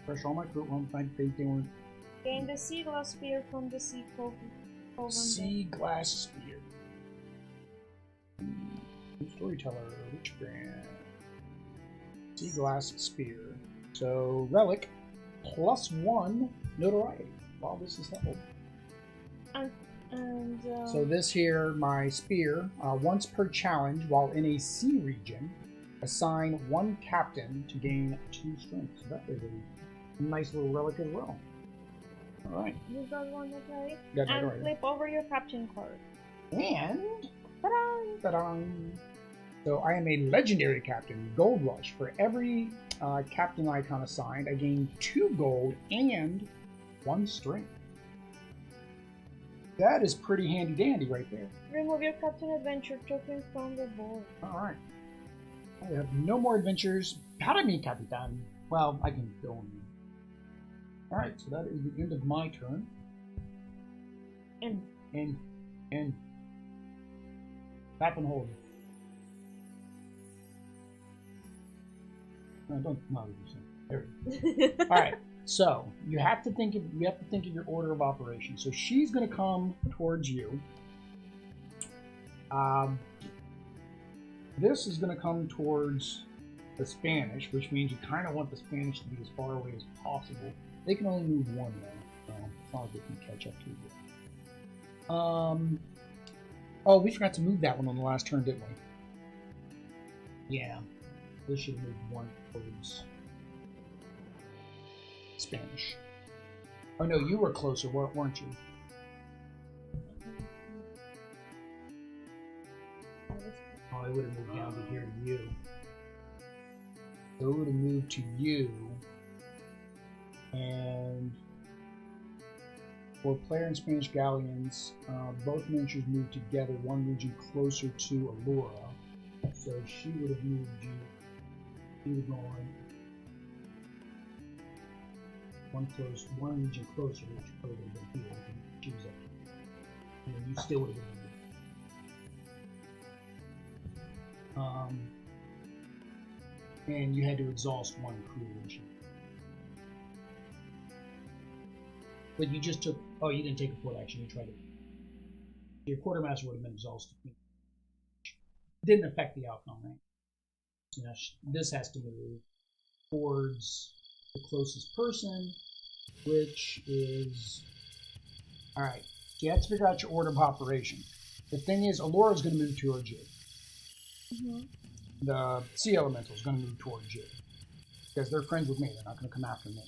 Refresh all my crew. Well, I think they weren't. Gain the sea glass spear from the Sea Coven. Sea glass spear. Storyteller, Witch Brand. Sea glass spear. So relic +1 notoriety while this is held. So this here, my spear, once per challenge while in a sea region, assign 1 captain to gain 2 strength. So that is a nice little relic as well. Alright. You got one to play? And right. Flip over your captain card. And... Ta-da! Ta-da! So I am a legendary captain, Gold Rush. For every captain icon assigned, I gain 2 gold and 1 strength. That is pretty handy dandy right there. Remove your captain adventure token from the board. Alright. I have no more adventures. Para mi, Capitan. Well, I can go on. Alright, so that is the end of my turn. And. Tap and hold. No, don't not what you're saying. There we go. Alright, so you have to think of your order of operations. So she's gonna come towards you. This is gonna come towards the Spanish, which means you kinda want the Spanish to be as far away as possible. They can only move 1 though, so it's not like they can catch up to you. Oh, we forgot to move that one on the last turn, didn't we? Yeah. This should move 1 towards Spanish. Oh no, you were closer, weren't you? Oh, I would have moved down to here to you. So it would have moved to you. And for player and Spanish galleons, both miniatures move together, 1 region closer to Allura. So she would have moved you. She would go on 1 region closer, which probably would have been here. She was up. And then you still would have been there. And you had to exhaust 1 crew region. But you just took... Oh, you didn't take a full action. You tried it. Your quartermaster would have been exhausted. Didn't affect the outcome, right? So now this has to move towards the closest person, which is... Alright, so you have to figure out your order of operation. The thing is, Allura is going to move towards you. The Sea Elemental is going to move towards you. Because they're friends with me. They're not going to come after me.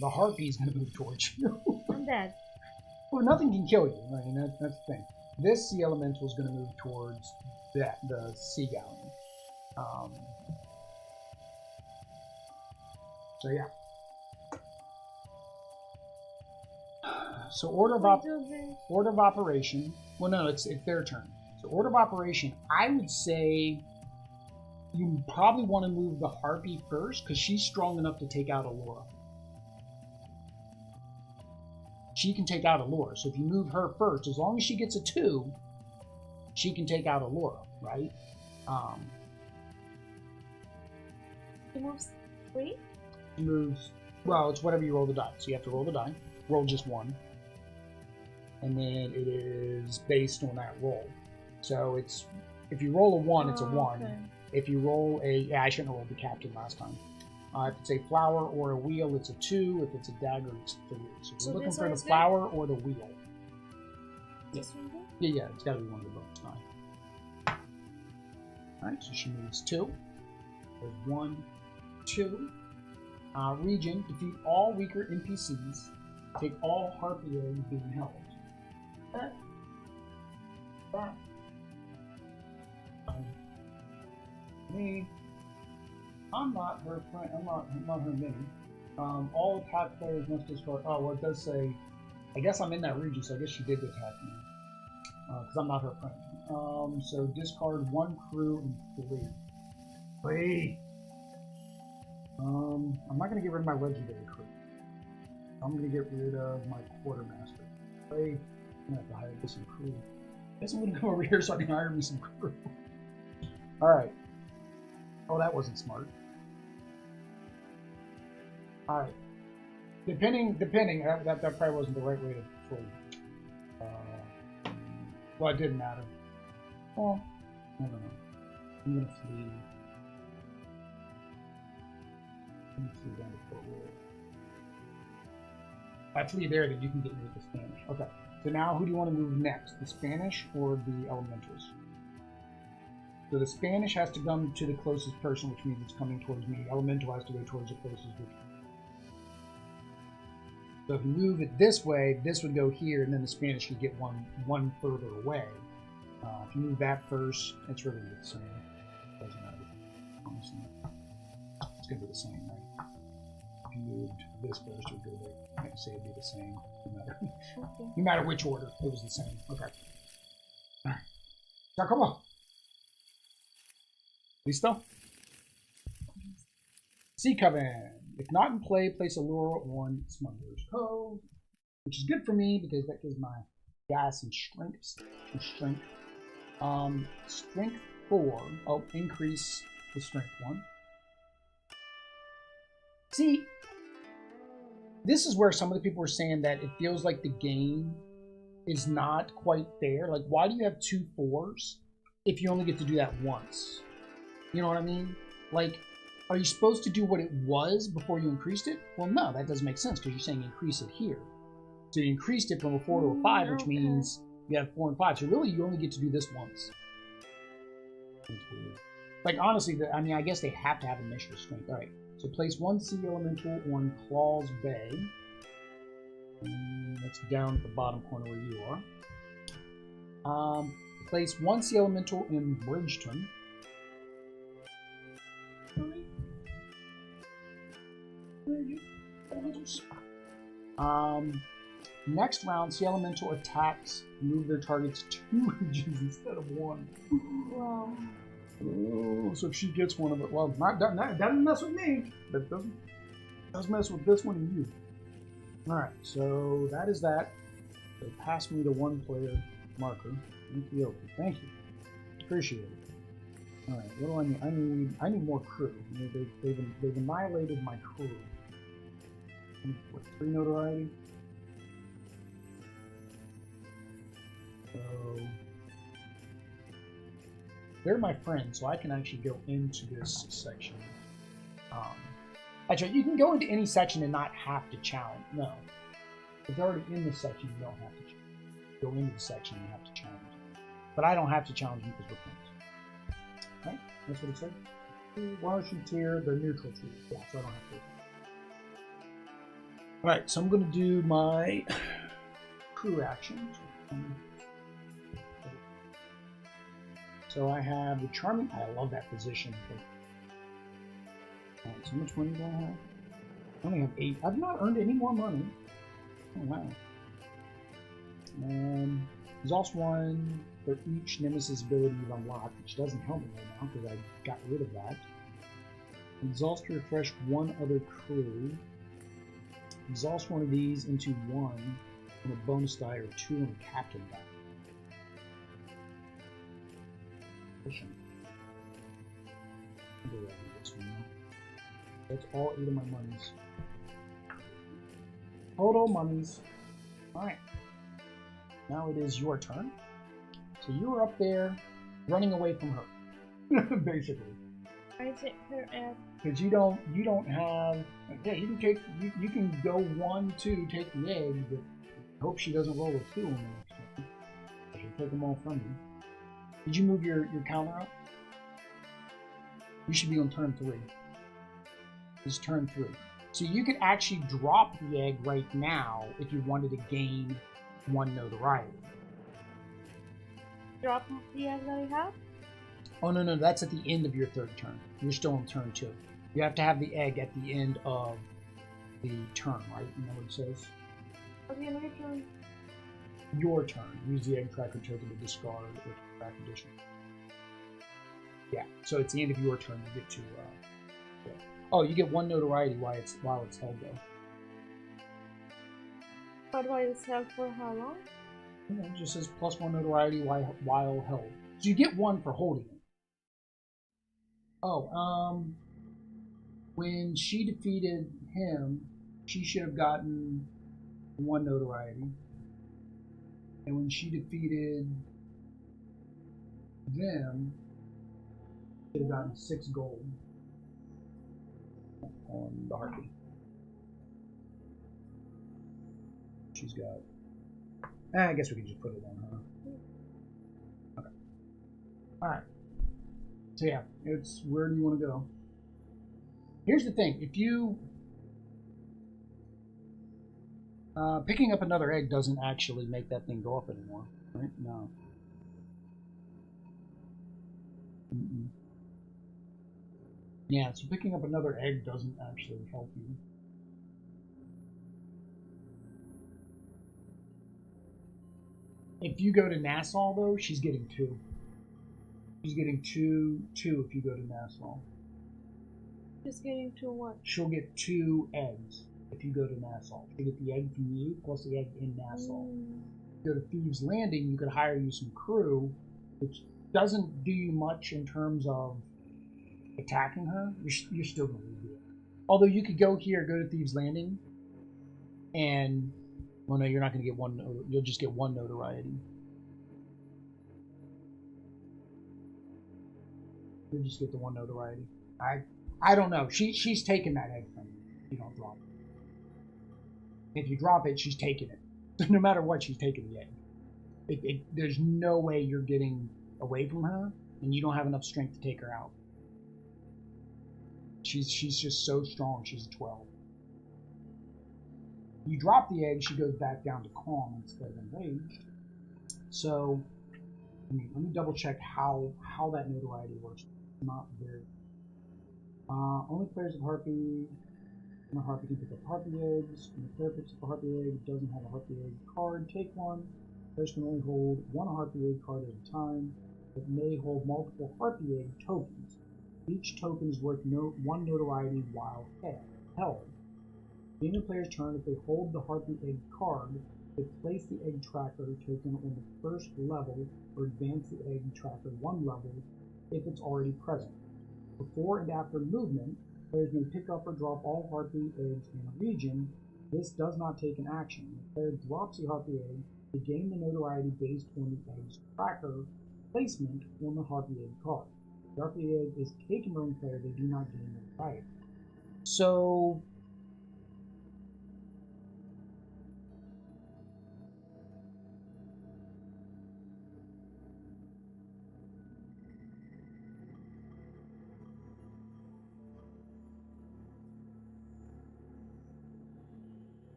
The Harpy is going to move towards you. I'm dead. Well, nothing can kill you. I mean, that's the thing. This Sea Elemental is going to move towards the Sea Galleon. So yeah. So order of operation. Well, no, it's their turn. So order of operation. I would say you probably want to move the harpy first because she's strong enough to take out Allura. She can take out Allura. So if you move her first, as long as she gets a 2, she can take out Allura, right? She moves 3? She moves. Well, it's whatever you roll the die. So you have to roll the die. Roll just 1. And then it is based on that roll. So it's if you roll a 1, it's a 1. Okay. If you roll a... Yeah, I shouldn't have rolled the captain last time. If it's a flower or a wheel, it's a 2. If it's a dagger, it's 3. So we're looking for the flower or the wheel. This one good? Yeah, it's got to be one of the boats. Alright, so she moves 2. There's 1, 2. Region, defeat all weaker NPCs. Take all harpiers being held. That. Me. I'm not her friend. I'm not her mini. All attack players must discard. Oh, well, it does say. I guess I'm in that region, so I guess she did attack me. Because I'm not her friend. So discard 1 crew and 3. 3. I'm not going to get rid of my legendary crew. I'm going to get rid of my quartermaster. I'm going to have to hire me some crew. I guess I'm going to go over here so I can hire me some crew. Alright. Oh, that wasn't smart. Alright. Depending, that probably wasn't the right way to control it. Well, it didn't matter. Well, I don't know. I'm going to flee. Down to Fort Royal. If I flee there, then you can get me with the Spanish. Okay. So now, who do you want to move next? The Spanish or the Elementals? So the Spanish has to come to the closest person, which means it's coming towards me. Elemental has to go towards the closest group. So if you move it this way, this would go here, and then the Spanish could get one further away. If you move that first, it's really the same. Doesn't matter. Honestly. It's going to be the same, right? If you moved this first, it would go there. I can say it'd be the same. No matter which order, it was the same. Okay. Alright. So come on. Listo? Sea Coven. If not in play, place a lure on Smuggler's Cove, which is good for me because that gives my guy some strength. Strength 4. Oh, increase the strength 1. See, this is where some of the people were saying that it feels like the game is not quite fair. Like, why do you have 2 4s if you only get to do that once? You know what I mean? Like, are you supposed to do what it was before you increased it? Well, no, that doesn't make sense because you're saying increase it here. So you increased it from a 4 to a 5, which means you have 4 and 5. So really, you only get to do this once. Like, honestly, I mean, I guess they have to have a mission strength. All right. So place 1 sea elemental on Claw's Bay. And that's down at the bottom corner where you are. Place 1 sea elemental in Bridgeton. Next round, sea elemental attacks move their targets 2 regions instead of 1. Wow. Oh, so if she gets one of it, well, that doesn't mess with me. That does mess with this one and you. Alright, so that is that. So pass me the 1 player marker. Thank you. Appreciate it. Alright, what do I need? I need more crew. They've annihilated my crew. What, 3 notoriety? So they're my friends, so I can actually go into this section. Actually, you can go into any section and not have to challenge. No. If they're already in the section, you don't have to go into the section, you have to challenge. But I don't have to challenge you because we're friends. Right? That's what it said. Washington tier, the neutral tier. Yeah, so I don't have to. Alright, so I'm going to do my crew actions. So I have the charming. I love that position. Alright, so how much money do I have? I only have 8. I've not earned any more money. Oh wow. There's also one for each nemesis ability you've unlocked, which doesn't help me right now because I got rid of that. Exhaust to refresh one other crew. Exhaust one of these into one on a bonus die or two on a captain die. That's all 8 of my monies. Total monies. Alright. Now it is your turn. So you were up there running away from her. Basically. I take her at because you don't have, yeah, you can take, you can go 1, 2, take the egg, but I hope she doesn't roll a 2 on the next one. She'll take them all from you. Did you move your counter up? You should be on turn 3. It's turn 3. So you could actually drop the egg right now if you wanted to gain 1 notoriety. Drop the egg that I have? Oh, no, that's at the end of your 3rd turn. You're still on turn 2. You have to have the egg at the end of the turn, right? You know what it says? Okay, my turn. Your turn. Use the egg tracker token to discard or track addition. Yeah, so it's the end of your turn. You get to. Yeah. Oh, you get 1 notoriety while it's held though. But while it's held for how long? Yeah, it just says +1 notoriety while held. So you get 1 for holding it. Oh, when she defeated him, she should have gotten 1 notoriety. And when she defeated them, she should have gotten 6 gold on the harpy. She's got... I guess we can just put it on her. Okay. Alright. So yeah, it's where do you want to go? Here's the thing, if you picking up another egg doesn't actually make that thing go up anymore, right? No. Yeah, so picking up another egg doesn't actually help you. If you go to Nassau though, she's getting 2. She's getting 2 if you go to Nassau. She's getting 2 what? She'll get 2 eggs if you go to Nassau. She'll get the egg from you plus the egg in Nassau. If you go to Thieves Landing, you could hire you some crew, which doesn't do you much in terms of attacking her. You're still going to do it. Although you could go here, go to Thieves Landing, and well, no, you're not going to get 1. You'll just get 1 notoriety. You'll just get the 1 notoriety. I don't know. She's taking that egg from you. You don't drop it. If you drop it, she's taking it. No matter what, she's taking the egg. There's no way you're getting away from her, and you don't have enough strength to take her out. She's just so strong. She's a 12. You drop the egg, she goes back down to calm instead of enraged. So let me double check how that notoriety works. Not very. Only players of Harpy and a Harpy can pick up Harpy eggs. When the player picks up a Harpy egg, doesn't have a Harpy egg card, take 1. Players can only hold 1 Harpy egg card at a time, but may hold multiple Harpy egg tokens. Each token is worth 1 notoriety while held. During the player's turn, if they hold the Harpy egg card, they place the egg tracker token on the first level or advance the egg tracker 1 level if it's already present. Before and after movement, players may pick up or drop all Harpy eggs in a region. This does not take an action. The player drops the Harpy egg to gain the notoriety based on the egg's tracker placement on the Harpy egg card. If the Harpy egg is taken from the player, they do not gain notoriety. So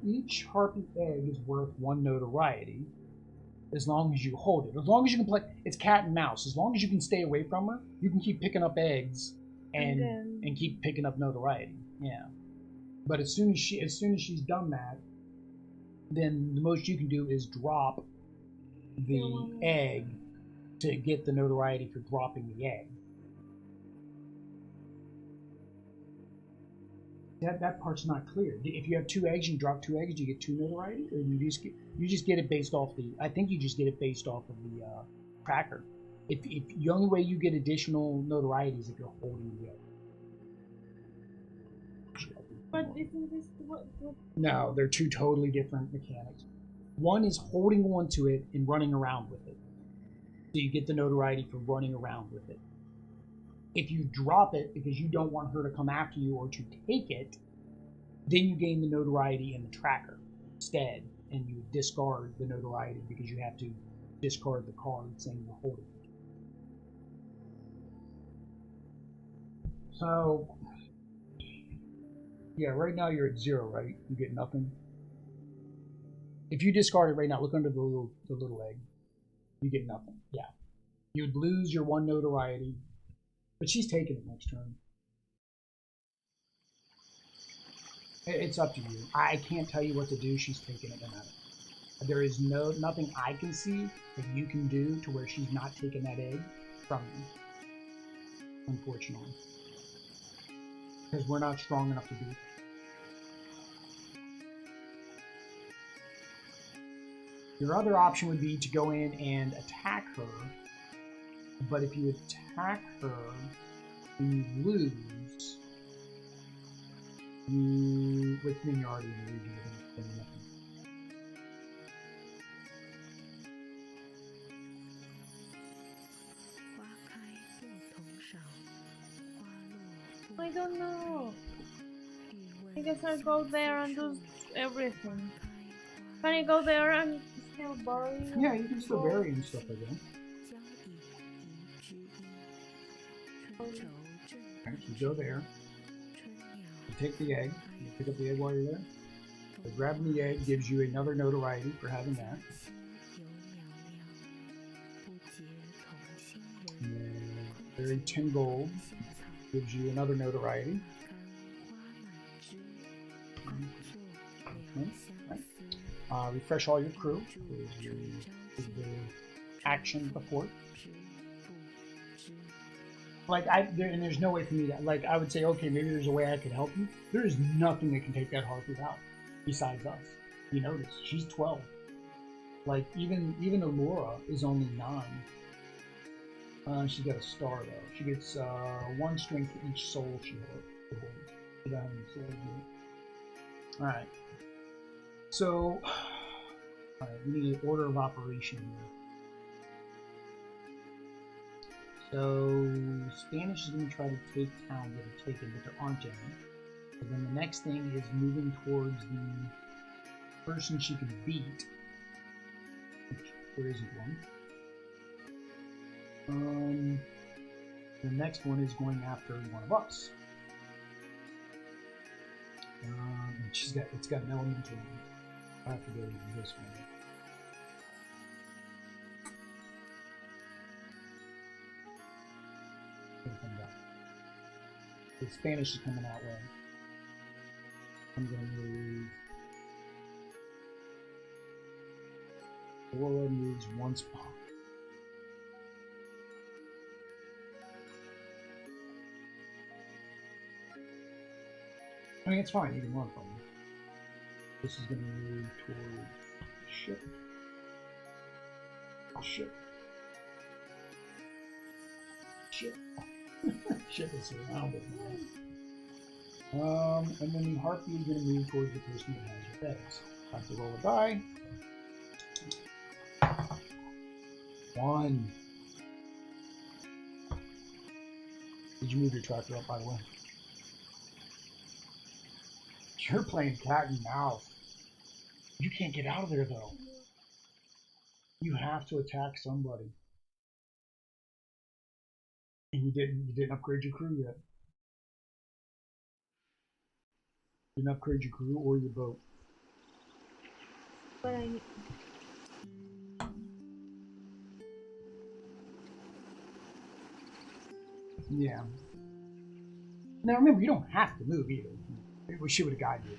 each Harpy egg is worth 1 notoriety as long as you hold it. As long as you can play, it's cat and mouse. As long as you can stay away from her, you can keep picking up eggs and keep picking up notoriety. Yeah. But as soon as she's done that, then the most you can do is drop the egg to get the notoriety for dropping the egg. That part's not clear. If you have 2 eggs and you drop 2 eggs, do you get 2 notoriety, or you just get it based off the? I think you just get it based off of the tracker. If the only way you get additional notoriety is if you're holding the egg. But isn't this what? No, they're 2 totally different mechanics. One is holding onto it and running around with it, so you get the notoriety for running around with it. If you drop it because you don't want her to come after you or to take it, then you gain the notoriety in the tracker instead, and you discard the notoriety because you have to discard the card saying you're holding it. So, yeah, right now you're at 0, right? You get nothing. If you discard it right now, look under the little egg. You get nothing. Yeah, you'd lose your 1 notoriety. But she's taking it next turn. It's up to you. I can't tell you what to do. She's taking it no matter. There is nothing I can see that you can do to where she's not taking that egg from you. Unfortunately. Because we're not strong enough to do that. Your other option would be to go in and attack her. But if you attack her and you lose, with me, you're already in the region. I don't know. I guess I'll go there and do everything. Can I go there and still bury? Yeah, you can still bury and stuff like that. Alright, you go there. You take the egg. You pick up the egg while you're there. So grabbing the egg gives you another notoriety for having that. And then bury 10 gold gives you another notoriety. Okay. Right. Refresh all your crew. Is the action before. Like, and there's no way for me to, like, I would say, okay, maybe there's a way I could help you. There is nothing that can take that Harpy out besides us. You notice, she's 12. Like, even Allura is only 9. She's got a star, though. She gets 1 strength for each soul she holds. Alright. So, alright, we need an order of operation here. So, Spanish is going to try to take towns that are taken, but there aren't any. So then the next thing is moving towards the person she can beat, which there isn't one. The next one is going after one of us. And it's got an elemental one. I have to go to this one. The Spanish is coming that way. I'm going to move. Aurora moves 1 spot. I mean, it's fine. You can run from me. This is going to move towards ship. Ship. Ship. Ship is surrounded. And then the Harpy is going to move towards the person that has your eggs. I have to roll a die. 1. Did you move your tracker up, by the way? You're playing cat and mouse. You can't get out of there, though. You have to attack somebody. And you didn't upgrade your crew yet. You didn't upgrade your crew or your boat. But yeah. Now remember, you don't have to move either. She would have guided you.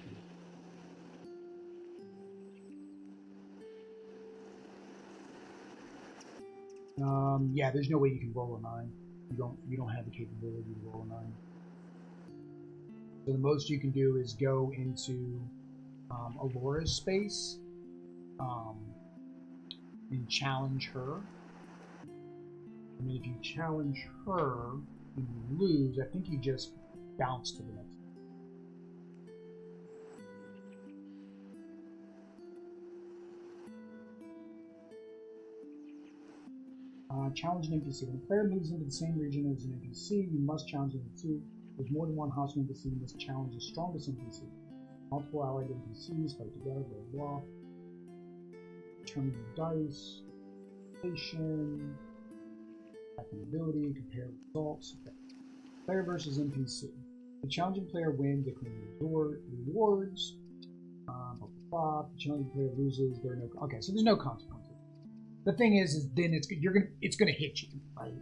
Yeah, there's no way you can roll a 9. You don't have the capability to roll a 9. So the most you can do is go into Alora's space and challenge her. And if you challenge her and you lose, I think you just bounce to the next. Challenge an NPC. When a player moves into the same region as an NPC, you must challenge an NPC. If there's more than one hostile NPC, you must challenge the strongest NPC. Multiple allied NPCs fight together, blah blah. Determine your dice. Station. Attacking ability. Compare results. Okay. Player versus NPC. The challenging player wins. They claim rewards. Blah blah blah. The challenging player loses. There are no. Okay, so there's no consequences. The thing is then it's gonna hit you, right?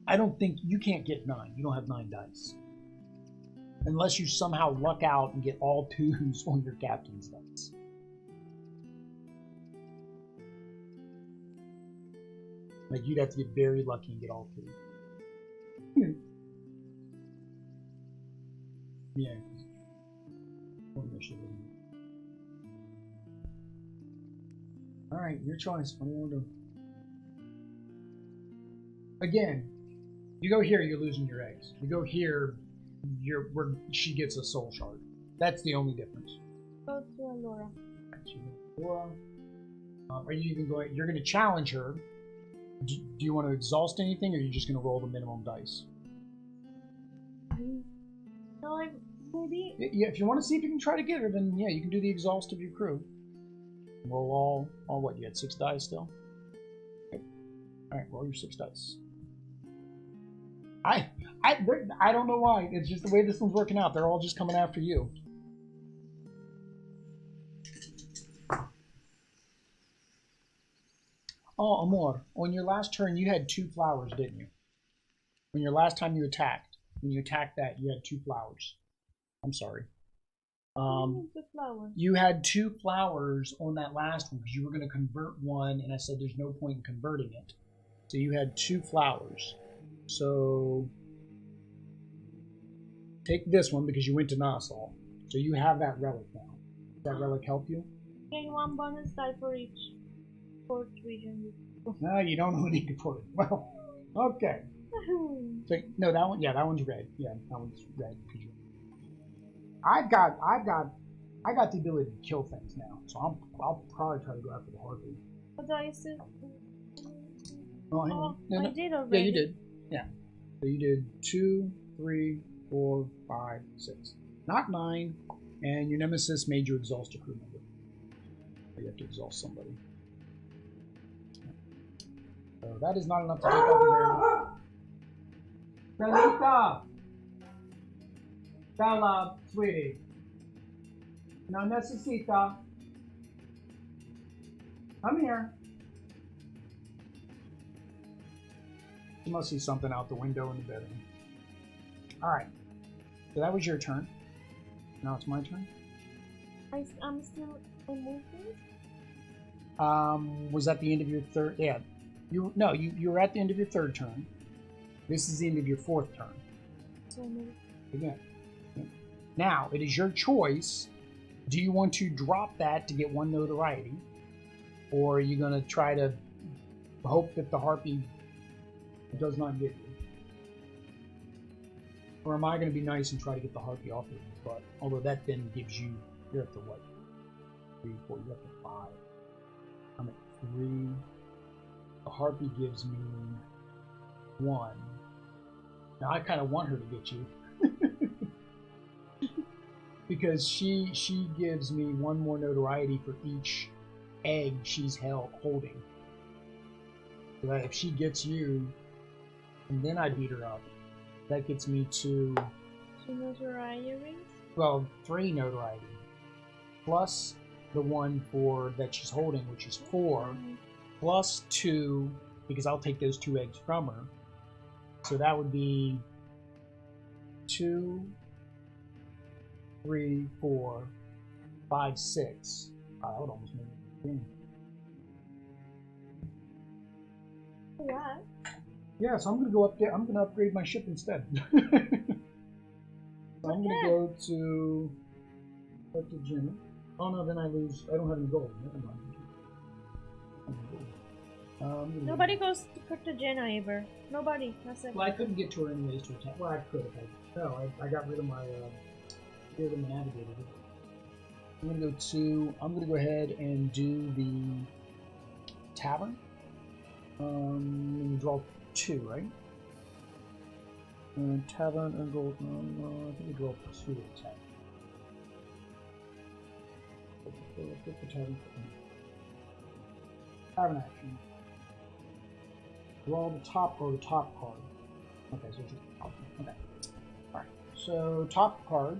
I don't think you can't get 9. You don't have 9 dice, unless you somehow luck out and get all 2s on your captain's dice. Like you'd have to get very lucky and get all 2. Yeah. Alright, your choice. What do you want to do? Again, you go here, you're losing your eggs. You go here, she gets a soul shard. That's the only difference. Go to Alora. Are you even going? You're going to challenge her. Do you want to exhaust anything, or are you just going to roll the minimum dice? No, maybe. Yeah, if you want to see if you can try to get her, then yeah, you can do the exhaust of your crew. Roll all what? You had 6 dice still? Okay. Alright, roll your 6 dice. I don't know why. It's just the way this one's working out. They're all just coming after you. Oh, Amor, on your last turn you had 2 flowers, didn't you? When your last time you attacked, when you attacked that, you had 2 flowers. I'm sorry. You had 2 flowers on that last one because you were going to convert one, and I said there's no point in converting it. So you had 2 flowers. So take this one because you went to Nassau. So you have that relic now. Does that relic help you? Gain 1 bonus die for each port region. No, you don't need to put it. Well, okay. So no, that one. Yeah, that one's red. Yeah, that one's red. I got the ability to kill things now, so I'll probably try to go after the harpy. But I still. Oh, hang on. No, I did already. Yeah, you did. Yeah. So you did 2, 3, 4, 5, 6, not 9, and your nemesis made you exhaust a crew member. So you have to exhaust somebody. So that is not enough to take out the barrel. Belita! Bella, sweetie. No necesita. Come here. You must see something out the window in the bedroom. Alright. So that was your turn. Now it's my turn. I'm still moving? Was that the end of your third? Yeah. You were at the end of your 3rd turn. This is the end of your 4th turn. So maybe. Again. Now, it is your choice. Do you want to drop that to get 1 notoriety? Or are you going to try to hope that the harpy does not get you? Or am I going to be nice and try to get the harpy off of you? But although that then gives you, you're up to what? 3, 4, you're up to 5. I'm at 3. The harpy gives me 1. Now I kind of want her to get you. Because she gives me 1 more notoriety for each egg she's holding. So that if she gets you, and then I beat her up, that gets me to 2 notoriety? Well, 3 notoriety. Plus the 1 that she's holding, which is 4, plus 2, because I'll take those 2 eggs from her. So that would be 2, 3, 4, 5, 6. I would almost make it. What? Yeah, so I'm gonna go up there. I'm gonna upgrade my ship instead. So I'm gonna go to Cartagena. Oh no, then I lose. I don't have any gold. Never mind. Nobody goes to Cartagena ever. Nobody. Well, I couldn't get to her anyways to attack. Well, I could if I. No, I got rid of my navigator. I'm gonna go ahead and do the tavern. And you draw 2, right? And tavern and gold. I think we draw 2 at attack. Pick the tavern. Tavern action. Draw the top card. Okay, so just top. Okay. Alright. So top card.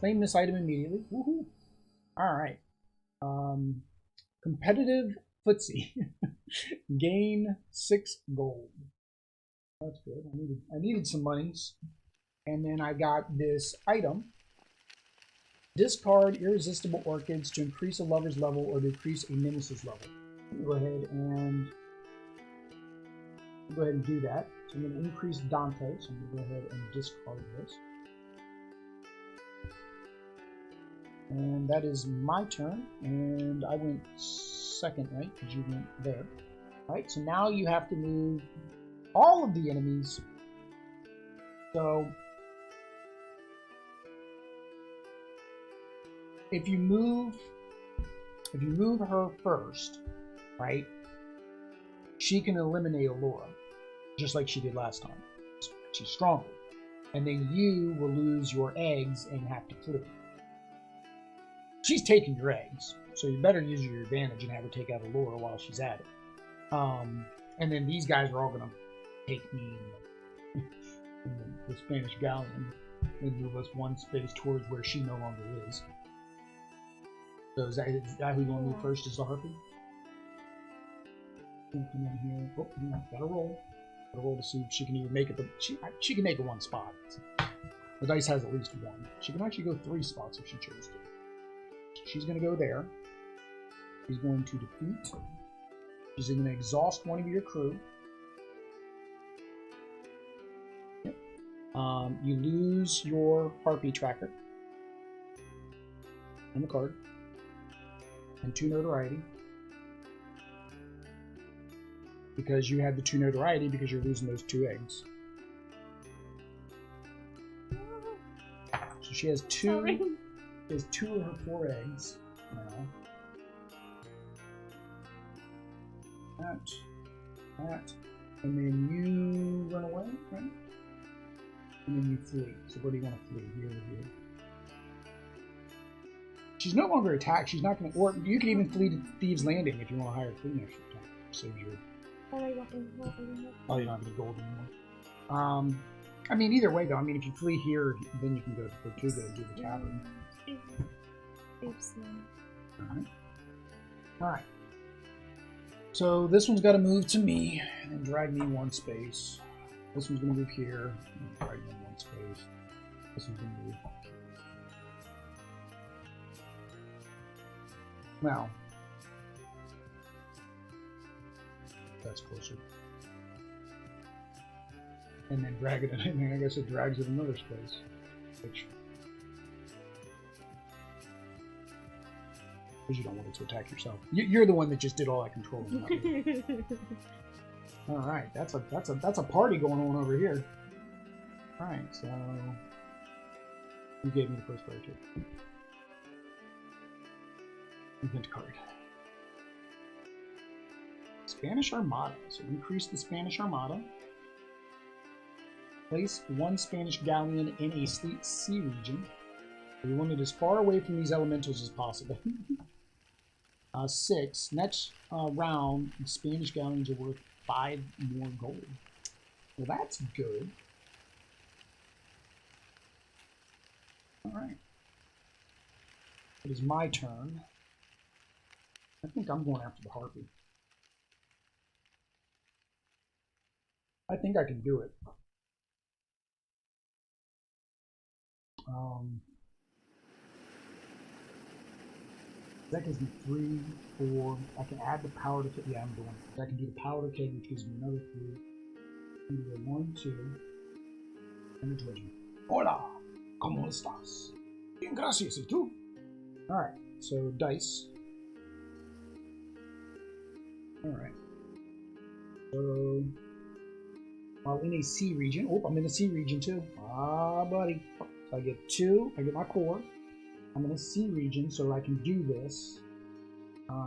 Claim this item immediately. Woohoo! Alright. Competitive footsie. Gain 6 gold. That's good. I needed some monies. And then I got this item. Discard irresistible orchids to increase a lover's level or decrease a nemesis level. Go ahead and do that. So I'm going to increase Dante. So I'm going to go ahead and discard this. And that is my turn. And I went second, right? Because you went there. Alright, so now you have to move all of the enemies. So if you move her first, right, she can eliminate Allura, just like she did last time. She's stronger. And then you will lose your eggs and have to flee. She's taking your eggs, so you better use your advantage and have her take out Allura while she's at it. And then these guys are all going to take me and the Spanish galleon and move us one space towards where she no longer is. So is that who you want to move first? Is the Harpy? Come in here. Oh, gotta roll. Gotta roll to see if she can even make it. She can make it one spot. The dice has at least 1. She can actually go 3 spots if she chose to. She's going to go there. She's going to defeat. She's going to exhaust one of your crew. Yep. You lose your Harpy tracker. And the card. And 2 notoriety. Because you had the 2 notoriety because you're losing those 2 eggs. So she has 2. Sorry. She has 2 of her 4 eggs now. That. And then you run away, right? And then you flee. So where do you want to flee? Here or here? She's no longer attacked. She's not going to... Or you can even flee to Thieves' Landing if you want to hire a flee next time. Saves your... Oh, you don't have any gold anymore. I mean, either way, though. I mean, if you flee here, then you can go to Tortuga and do the tavern. Alright. So this one's got to move to me and drag me 1 space. This one's going to move here and drag me 1 space. This one's going to move here. Now, that's closer. And then drag it, I guess it drags it another space. Which, because you don't want it to attack yourself. You're the one that just did all that controlling. All right, that's a party going on over here. All right, so you gave me the first card too. Event card. Spanish Armada. So increase the Spanish Armada. Place 1 Spanish galleon in a sea region. We want it as far away from these elementals as possible. 6. Next round, Spanish galleons are worth 5 more gold. Well, that's good. Alright. It is my turn. I think I'm going after the Harpy. I think I can do it. That gives me 3, 4. I can add the powder keg. Yeah, I'm doing it. I can do the powder keg, which gives me another 3. I'm going to go 1, 2. And the treasure. Hola! ¿Cómo estás? Bien, gracias. ¿Y tú? Alright, so dice. Alright. So, while in a sea region. Oh, I'm in a sea region too. Ah, buddy. So I get 2. I get my core. I'm in a sea region, so I can do this.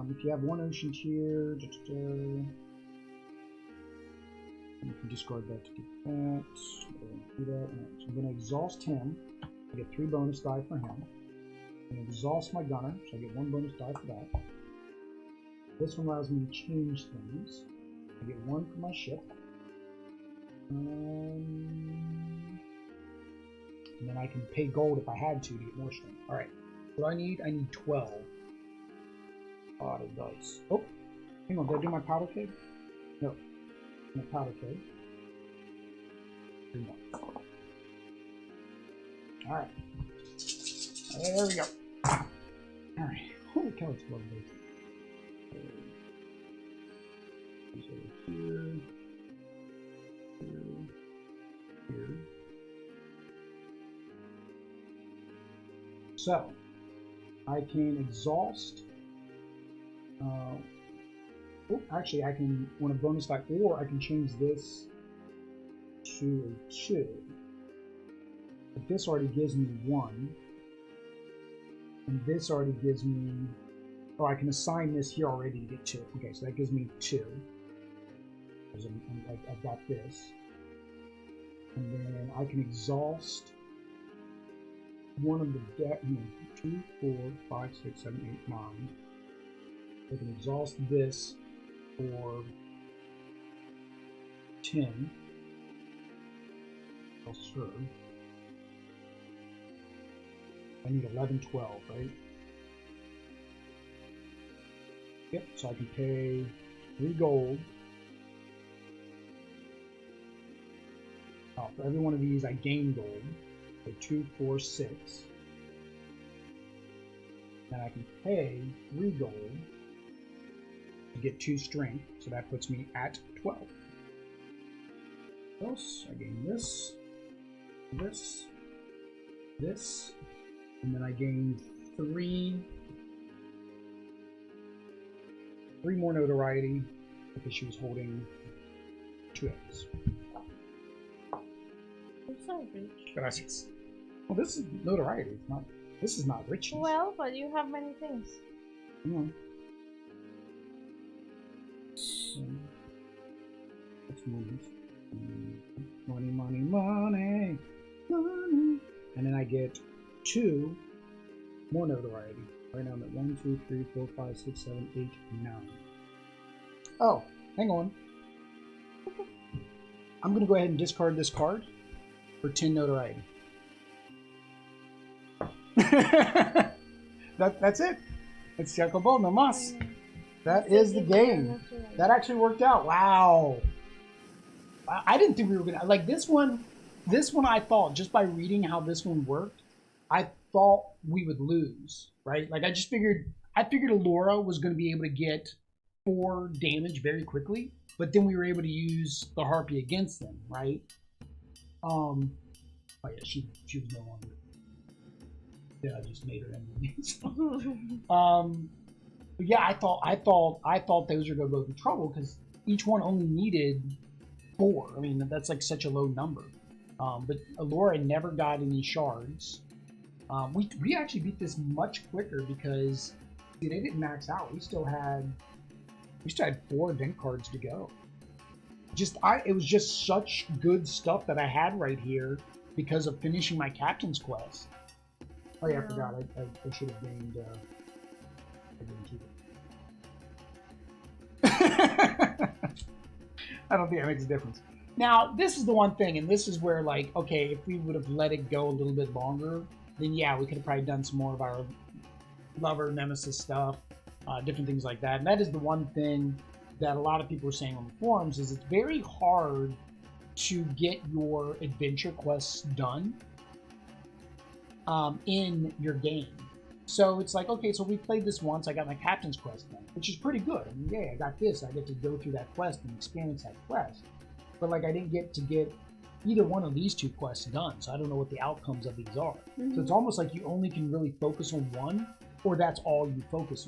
If you have 1 ocean tier, you can discard that to do that. Do that. So I'm going to exhaust him. I get 3 bonus die for him. I'm going to exhaust my gunner, so I get 1 bonus die for that. This one allows me to change things. I get 1 for my ship. And then I can pay gold if I had to get more strength. Alright. What do I need? I need 12. Oh, the dice. Oh, hang on. Did I do my powder keg? No. My powder keg. 3 more. Alright. There we go. Alright. Holy cow, it's lovely. Here. Here. So, I can exhaust. Oh, actually, I can want a bonus die, or I can change this to a 2. But this already gives me 1, and this already gives me. Oh, I can assign this here already to get 2. Okay, so that gives me 2. I've got this, and then I can exhaust one of the deck. 2, 4, 5, 6, 7, 8, 9. I can exhaust this for 10. I'll serve. I need 11, 12, right? Yep, so I can pay 3 gold. For every one of these, I gain gold. So 2, 4, 6. And I can pay 3 gold to get 2 strength. So that puts me at 12. What else? I gain this, this, this, and then I gain 3 more notoriety because she was holding 2 eggs. I'm so rich. Gracias. Well, this is notoriety. It's not. This is not richness. Well, but you have many things. Mm. So, let's move. Money, money, money, money. And then I get 2 more notoriety. Right now I'm at 1, 2, 3, 4, 5, 6, 7, 8, 9. Oh, hang on. I'm going to go ahead and discard this card for 10 notoriety. That's it. It's se acabó, no más. That is the game. That actually worked out. Wow. I didn't think we were going to... Like, this one I thought, just by reading how this one worked, I thought we would lose, right? Like, I figured Allura was going to be able to get 4 damage very quickly, but then we were able to use the Harpy against them, right? Oh yeah, she was no longer... Yeah, I just made her enemies. But yeah, I thought those were going to go through trouble because each one only needed 4. I mean, that's like such a low number. But Allura never got any shards. We actually beat this much quicker because see, they didn't max out. We still had 4 event cards to go. It was just such good stuff that I had right here because of finishing my captain's quest. Oh yeah, I forgot. I should have gained. I didn't keep it. I don't think that makes a difference. Now, this is the one thing, and this is where, like, okay, if we would have let it go a little bit longer, then yeah, we could have probably done some more of our lover nemesis stuff, different things like that. And that is the one thing that a lot of people are saying on the forums is it's very hard to get your adventure quests done in your game. So it's like, okay, so we played this once. I got my captain's quest done, which is pretty good. I mean, yeah, I got this. I get to go through that quest and experience that quest. But like, I didn't get to get either one of these 2 quests done, so I don't know what the outcomes of these are. So it's almost like you only can really focus on one, or that's all you focus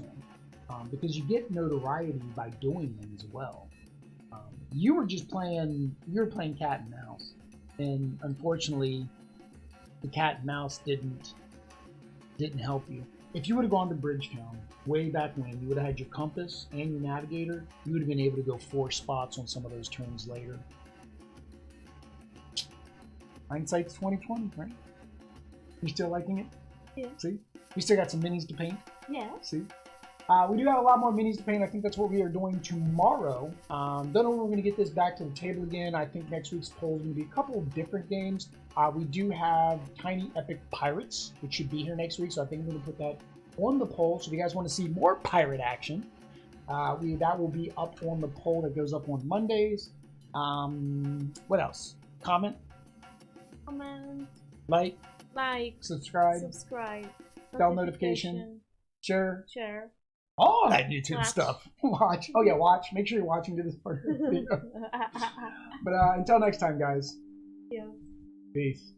on, because you get notoriety by doing them as well. You were just playing, cat and mouse, and unfortunately, the cat and mouse didn't help you. If you would have gone to Bridgetown way back when, you would have had your compass and your navigator. You would have been able to go 4 spots on some of those turns later. Hindsight's 2020, right? You still liking it? Yeah. See? We still got some minis to paint. Yeah. See? We do have a lot more minis to paint. I think that's what we are doing tomorrow. Don't know when we're going to get this back to the table again. I think next week's poll is going to be a couple of different games. We do have Tiny Epic Pirates, which should be here next week, so I think I'm going to put that on the poll. So if you guys want to see more pirate action, that will be up on the poll that goes up on Mondays. What else? Comment? Like, subscribe, bell notification, share, all that YouTube stuff. Watch. Oh yeah, watch. Make sure you're watching to this part of the video. But until next time, guys. Yeah. Peace.